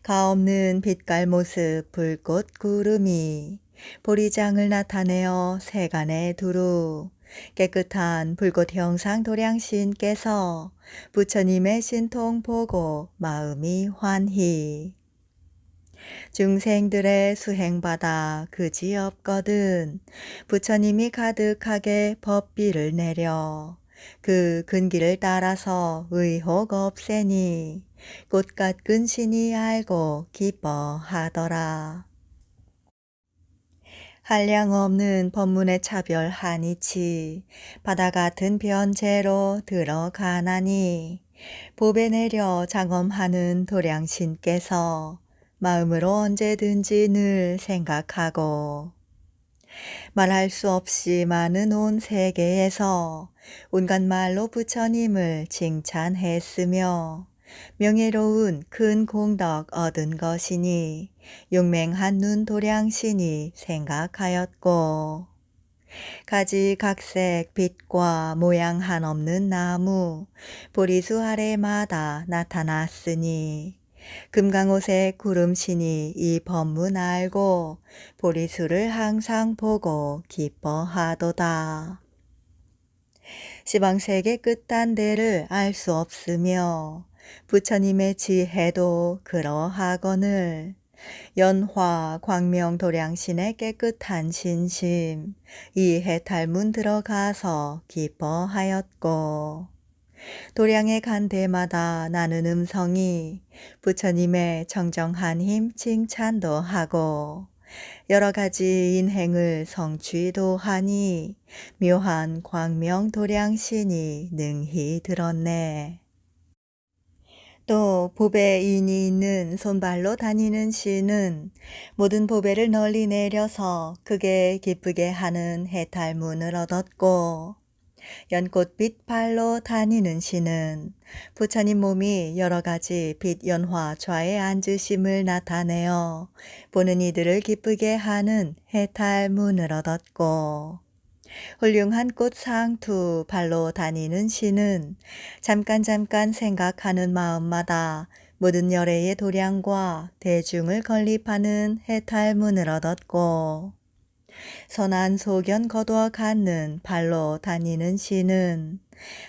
가없는 빛깔 모습 불꽃 구름이 보리장을 나타내어 세간에 두루 깨끗한 불꽃 형상 도량신께서 부처님의 신통 보고 마음이 환희 중생들의 수행받아 그지없거든 부처님이 가득하게 법비를 내려 그 근기를 따라서 의혹 없애니 꽃 같은 신이 알고 기뻐하더라. 한량 없는 법문의 차별한 이치 바다 같은 변제로 들어가나니 보배 내려 장엄하는 도량신께서 마음으로 언제든지 늘 생각하고 말할 수 없이 많은 온 세계에서 온갖 말로 부처님을 칭찬했으며 명예로운 큰 공덕 얻은 것이니 용맹한 눈 도량신이 생각하였고 가지각색 빛과 모양 한없는 나무 보리수 아래마다 나타났으니 금강옷의 구름신이 이 법문 알고 보리수를 항상 보고 기뻐하도다. 시방세계 끝단대를 알 수 없으며 부처님의 지혜도 그러하거늘 연화 광명 도량신의 깨끗한 신심 이 해탈문 들어가서 기뻐하였고 도량에 간 데마다 나는 음성이 부처님의 정정한 힘 칭찬도 하고 여러 가지 인행을 성취도 하니 묘한 광명 도량신이 능히 들었네. 또 보배 인이 있는 손발로 다니는 신은 모든 보배를 널리 내려서 크게 기쁘게 하는 해탈문을 얻었고 연꽃빛 발로 다니는 신은 부처님 몸이 여러 가지 빛 연화 좌에 앉으심을 나타내어 보는 이들을 기쁘게 하는 해탈문을 얻었고 훌륭한 꽃 상투 발로 다니는 신은 잠깐 생각하는 마음마다 모든 열애의 도량과 대중을 건립하는 해탈문을 얻었고 선한 소견 거두어 갖는 발로 다니는 신은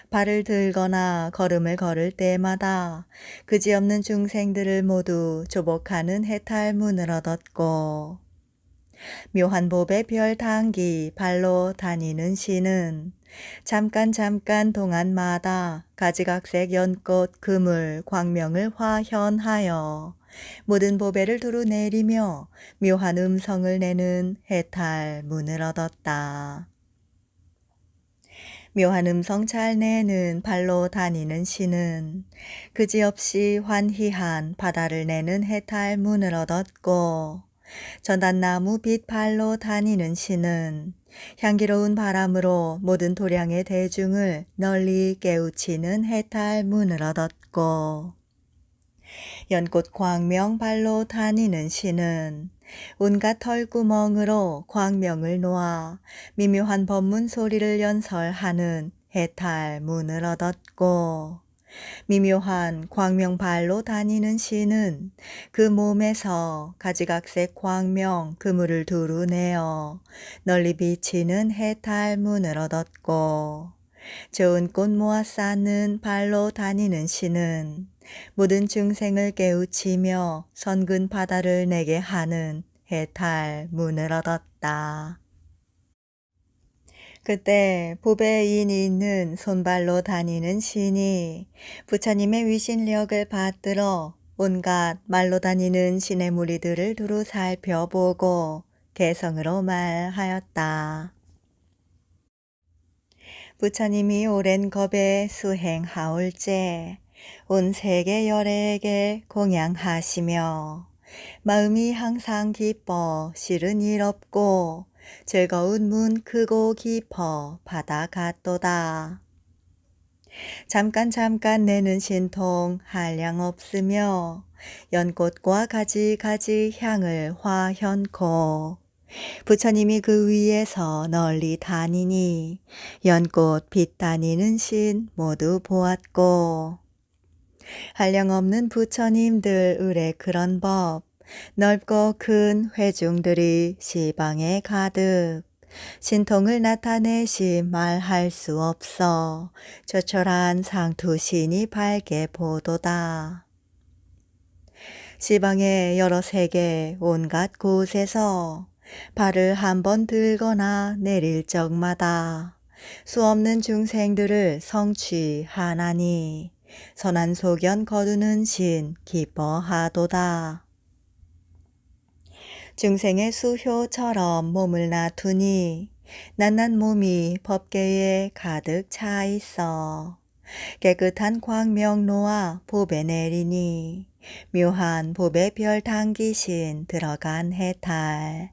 발을 들거나 걸음을 걸을 때마다 그지없는 중생들을 모두 조복하는 해탈문을 얻었고 묘한 법의 별 당기 발로 다니는 신은 잠깐 동안마다 가지각색 연꽃 그물 광명을 화현하여 모든 보배를 두루 내리며 묘한 음성을 내는 해탈 문을 얻었다. 묘한 음성 잘 내는 발로 다니는 신은 그지없이 환희한 바다를 내는 해탈 문을 얻었고 전단나무 빛 발로 다니는 신은 향기로운 바람으로 모든 도량의 대중을 널리 깨우치는 해탈 문을 얻었고 연꽃 광명 발로 다니는 신은 온갖 털구멍으로 광명을 놓아 미묘한 법문 소리를 연설하는 해탈 문을 얻었고 미묘한 광명 발로 다니는 신은 그 몸에서 가지각색 광명 그물을 두루 내어 널리 비치는 해탈 문을 얻었고 좋은 꽃 모아 쌓는 발로 다니는 신은 모든 중생을 깨우치며 선근 바다를 내게 하는 해탈 문을 얻었다. 그때 보배인이 있는 손발로 다니는 신이 부처님의 위신력을 받들어 온갖 말로 다니는 신의 무리들을 두루 살펴보고 개성으로 말하였다. 부처님이 오랜 겁에 수행하올제 온 세계 열애에게 공양하시며 마음이 항상 기뻐 실은 일 없고 즐거운 문 크고 깊어 바다 같도다. 잠깐 내는 신통 한량 없으며 연꽃과 가지 향을 화현코 부처님이 그 위에서 널리 다니니 연꽃 빛 다니는 신 모두 보았고 한량없는 부처님들 의뢰 그런 법 넓고 큰 회중들이 시방에 가득 신통을 나타내시 말할 수 없어 조촐한 상투신이 밝게 보도다. 시방의 여러 세계 온갖 곳에서 발을 한번 들거나 내릴 적마다 수없는 중생들을 성취하나니 선한 소견 거두는 신 기뻐하도다. 중생의 수효처럼 몸을 놔두니 낱낱 몸이 법계에 가득 차 있어 깨끗한 광명로와 법에 내리니 묘한 법의 별 당기신 들어간 해탈.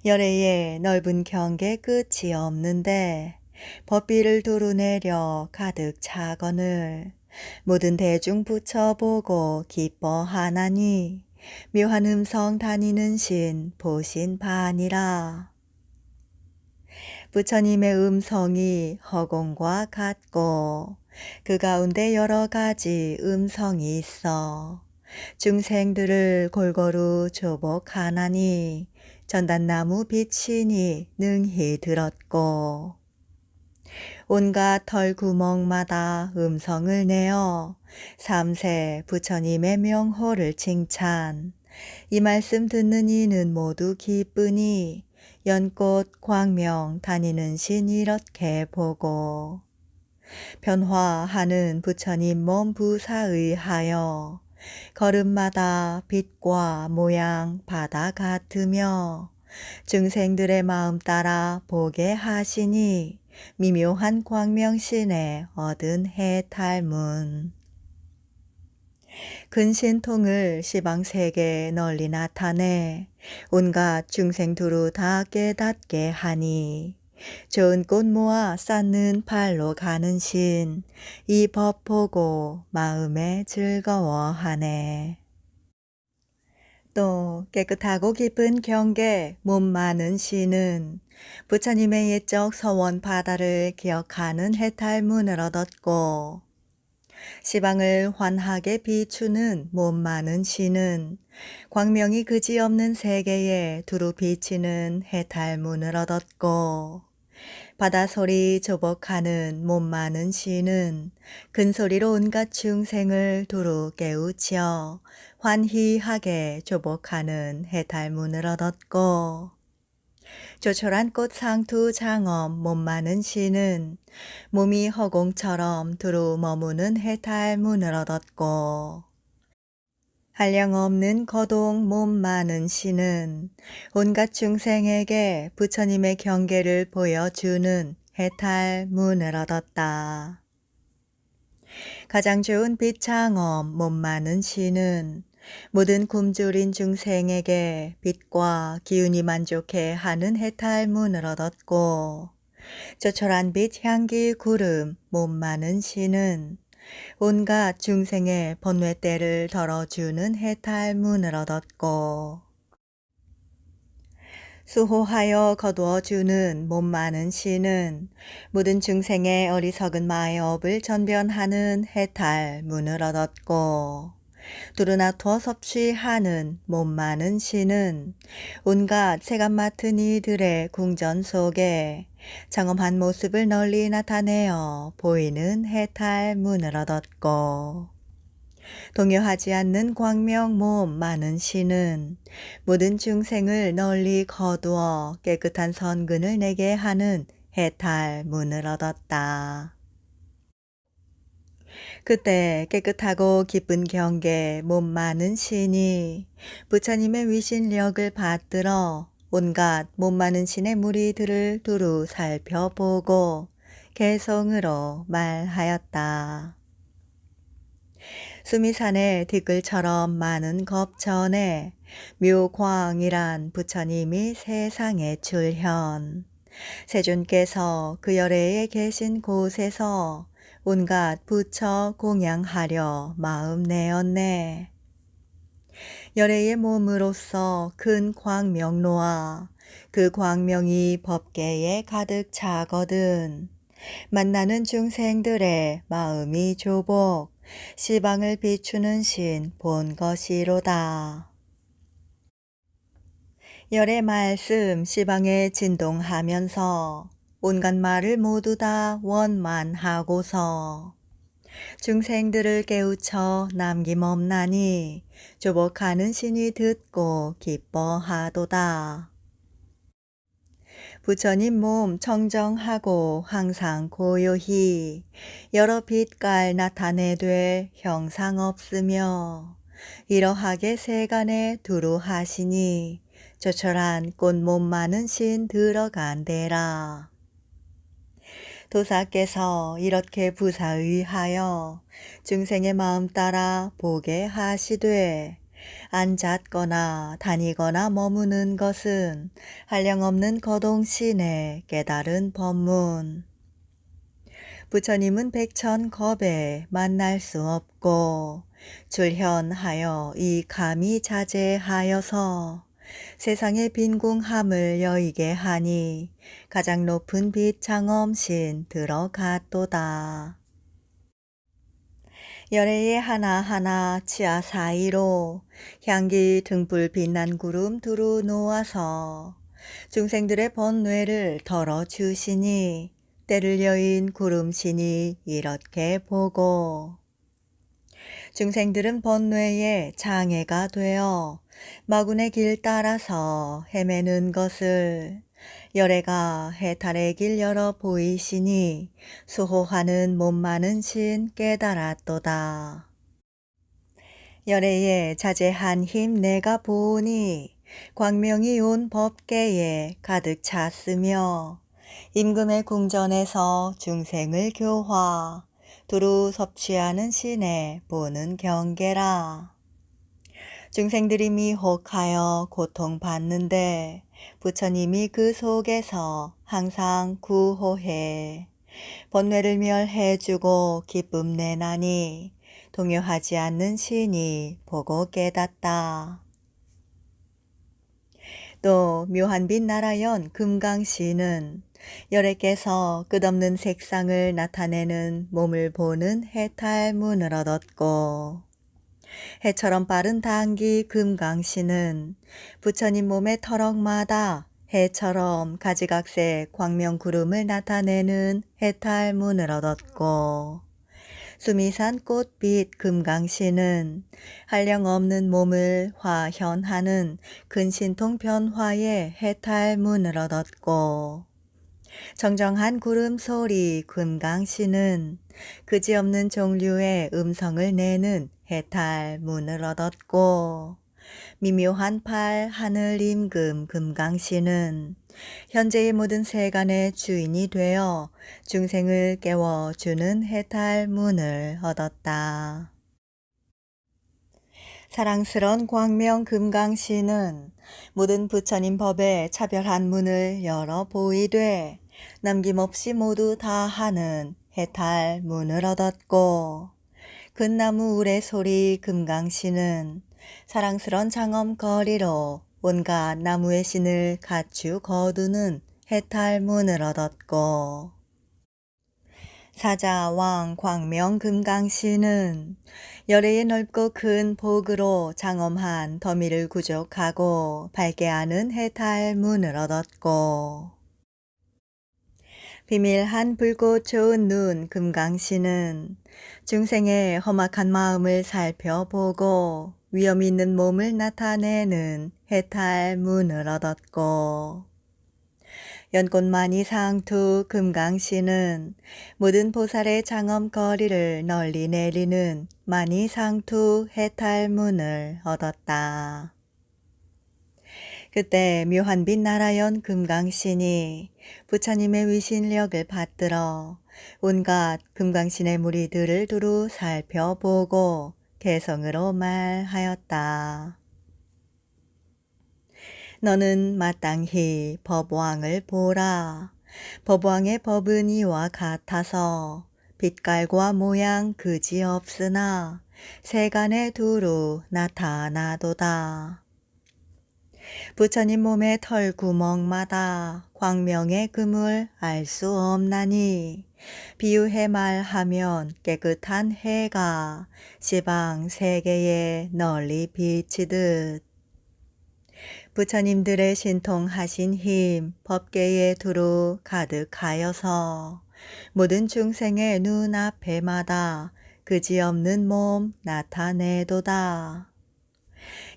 열애의 넓은 경계 끝이 없는데 법비를 두루 내려 가득 차거늘 모든 대중 붙여보고 기뻐하나니 묘한 음성 다니는 신 보신반이라. 부처님의 음성이 허공과 같고 그 가운데 여러 가지 음성이 있어 중생들을 골고루 조복하나니 전단나무 빛이니 능히 들었고 온갖 털구멍마다 음성을 내어 삼세 부처님의 명호를 칭찬 이 말씀 듣는 이는 모두 기쁘니 연꽃 광명 다니는 신 이렇게 보고 변화하는 부처님 몸 부사의하여 걸음마다 빛과 모양 바다 같으며 중생들의 마음 따라 보게 하시니 미묘한 광명신에 얻은 해탈문. 근신통을 시방세계에 널리 나타내 온갖 중생 두루 다 깨닫게 하니 좋은 꽃 모아 쌓는 발로 가는 신 이 법 보고 마음에 즐거워하네. 또 깨끗하고 깊은 경계 몸 많은 신은 부처님의 옛적 서원 바다를 기억하는 해탈문을 얻었고 시방을 환하게 비추는 몸 많은 신은 광명이 그지없는 세계에 두루 비치는 해탈문을 얻었고 바다소리 조복하는 몸 많은 신은 큰소리로 온갖 중생을 두루 깨우쳐 환희하게 조복하는 해탈문을 얻었고 조촐한 꽃 상투 장엄 몸 많은 신은 몸이 허공처럼 두루 머무는 해탈문을 얻었고 한량없는 거동 몸 많은 신은 온갖 중생에게 부처님의 경계를 보여주는 해탈문을 얻었다. 가장 좋은 빛창엄 몸 많은 신은 모든 굶주린 중생에게 빛과 기운이 만족해 하는 해탈문을 얻었고 조촐한 빛 향기 구름 몸 많은 신은 온갖 중생의 번뇌때를 덜어주는 해탈문을 얻었고 수호하여 거두어주는 몸 많은 신은 모든 중생의 어리석은 마의업을 전변하는 해탈문을 얻었고 두루나 투어 섭취하는 몸 많은 신은 온갖 세간 맡은 이들의 궁전 속에 장엄한 모습을 널리 나타내어 보이는 해탈문을 얻었고 동요하지 않는 광명 몸 많은 신은 모든 중생을 널리 거두어 깨끗한 선근을 내게 하는 해탈문을 얻었다. 그때 깨끗하고 깊은 경계 몸 많은 신이 부처님의 위신력을 받들어 온갖 몸 많은 신의 무리들을 두루 살펴보고 개성으로 말하였다. 수미산의 뒷글처럼 많은 겁전에 묘광이란 부처님이 세상에 출현 세존께서 그 열애에 계신 곳에서 온갖 부처 공양하려 마음 내었네. 열애의 몸으로서 큰 광명로와 그 광명이 법계에 가득 차거든 만나는 중생들의 마음이 조복 시방을 비추는 신 본 것이로다. 열의 말씀 시방에 진동하면서 온갖 말을 모두 다 원만하고서 중생들을 깨우쳐 남김없나니 조복하는 신이 듣고 기뻐하도다. 부처님 몸 청정하고 항상 고요히 여러 빛깔 나타내되 형상 없으며 이러하게 세간에 두루 하시니 조촐한 꽃몸 많은 신 들어간대라. 도사께서 이렇게 부사의하여 중생의 마음 따라 보게 하시되 앉았거나 다니거나 머무는 것은 한량없는 거동신의 깨달은 법문. 부처님은 백천겁에 만날 수 없고 출현하여 이 감이 자제하여서 세상의 빈궁함을 여의게 하니 가장 높은 빛 장엄신 들어갔도다. 열애의 하나하나 치아 사이로 향기 등불 빛난 구름 두루 놓아서 중생들의 번뇌를 덜어주시니 때를 여인 구름신이 이렇게 보고 중생들은 번뇌에 장애가 되어 마군의 길 따라서 헤매는 것을 열애가 해탈의 길 열어 보이시니 수호하는 몸 많은 신 깨달았도다. 열애에 자제한 힘 내가 보니 광명이 온 법계에 가득 찼으며 임금의 궁전에서 중생을 교화 두루 섭취하는 신의 보는 경계라. 중생들이 미혹하여 고통받는데 부처님이 그 속에서 항상 구호해 번뇌를 멸해주고 기쁨 내나니 동요하지 않는 신이 보고 깨닫다. 또 묘한 빛 나라연 금강신은 열애께서 끝없는 색상을 나타내는 몸을 보는 해탈문을 얻었고 해처럼 빠른 단기 금강신은 부처님 몸의 터럭마다 해처럼 가지각색 광명구름을 나타내는 해탈문을 얻었고 수미산 꽃빛 금강신은 한량없는 몸을 화현하는 근신통 변화의 해탈문을 얻었고 정정한 구름소리 금강신은 그지없는 종류의 음성을 내는 해탈문을 얻었고 미묘한 팔 하늘 임금 금강신은 현재의 모든 세간의 주인이 되어 중생을 깨워주는 해탈문을 얻었다. 사랑스런 광명 금강신은 모든 부처님 법에 차별한 문을 열어 보이되 남김없이 모두 다 하는 해탈문을 얻었고 금나무 우레소리 금강신은 사랑스런 장엄거리로 온갖 나무의 신을 갖추 거두는 해탈문을 얻었고 사자왕 광명 금강신은 열애의 넓고 큰 복으로 장엄한 더미를 구족하고 밝게 하는 해탈문을 얻었고 비밀한 불꽃 좋은 눈 금강신은 중생의 험악한 마음을 살펴보고 위험 있는 몸을 나타내는 해탈문을 얻었고 연꽃만이 상투 금강신은 모든 보살의 장엄거리를 널리 내리는 만이 상투 해탈문을 얻었다. 그때 묘한 빛 나라연 금강신이 부처님의 위신력을 받들어 온갖 금강신의 무리들을 두루 살펴보고 개성으로 말하였다. 너는 마땅히 법왕을 보라. 법왕의 법은 이와 같아서 빛깔과 모양 그지없으나 세간에 두루 나타나도다. 부처님 몸의 털구멍마다 광명의 금을 알 수 없나니 비유해 말하면 깨끗한 해가 시방 세계에 널리 비치듯 부처님들의 신통하신 힘 법계에 두루 가득하여서 모든 중생의 눈앞에마다 그지없는 몸 나타내도다.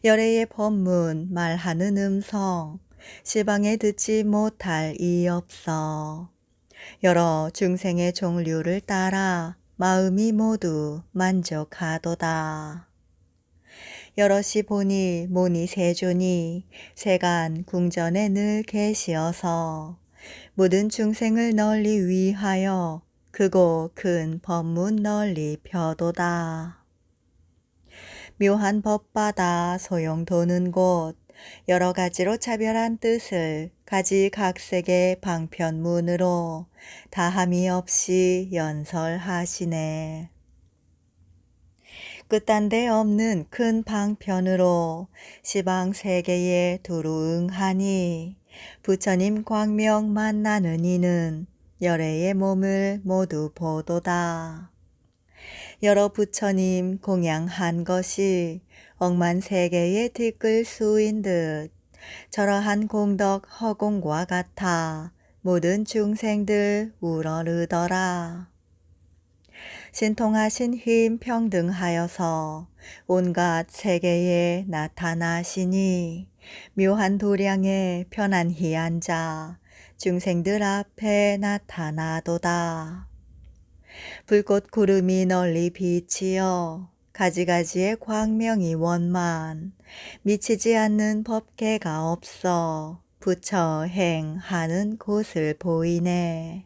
열애의 법문 말하는 음성 시방에 듣지 못할 이 없어. 여러 중생의 종류를 따라 마음이 모두 만족하도다. 여럿이 보니 모니 세존이 세간 궁전에 늘 계시어서 모든 중생을 널리 위하여 크고 큰 법문 널리 펴도다. 묘한 법바다 소용 도는 곳 여러 가지로 차별한 뜻을 가지각색의 방편문으로 다함이 없이 연설하시네. 끝단데 없는 큰 방편으로 시방 세계에 두루 응하니 부처님 광명 만나는 이는 열애의 몸을 모두 보도다. 여러 부처님 공양한 것이 억만 세계의 뒷글 수인 듯 저러한 공덕 허공과 같아 모든 중생들 우러르더라. 신통하신 힘 평등하여서 온갖 세계에 나타나시니 묘한 도량에 편안히 앉아 중생들 앞에 나타나도다. 불꽃 구름이 널리 비치어 가지가지의 광명이 원만 미치지 않는 법계가 없어 부처 행하는 곳을 보이네.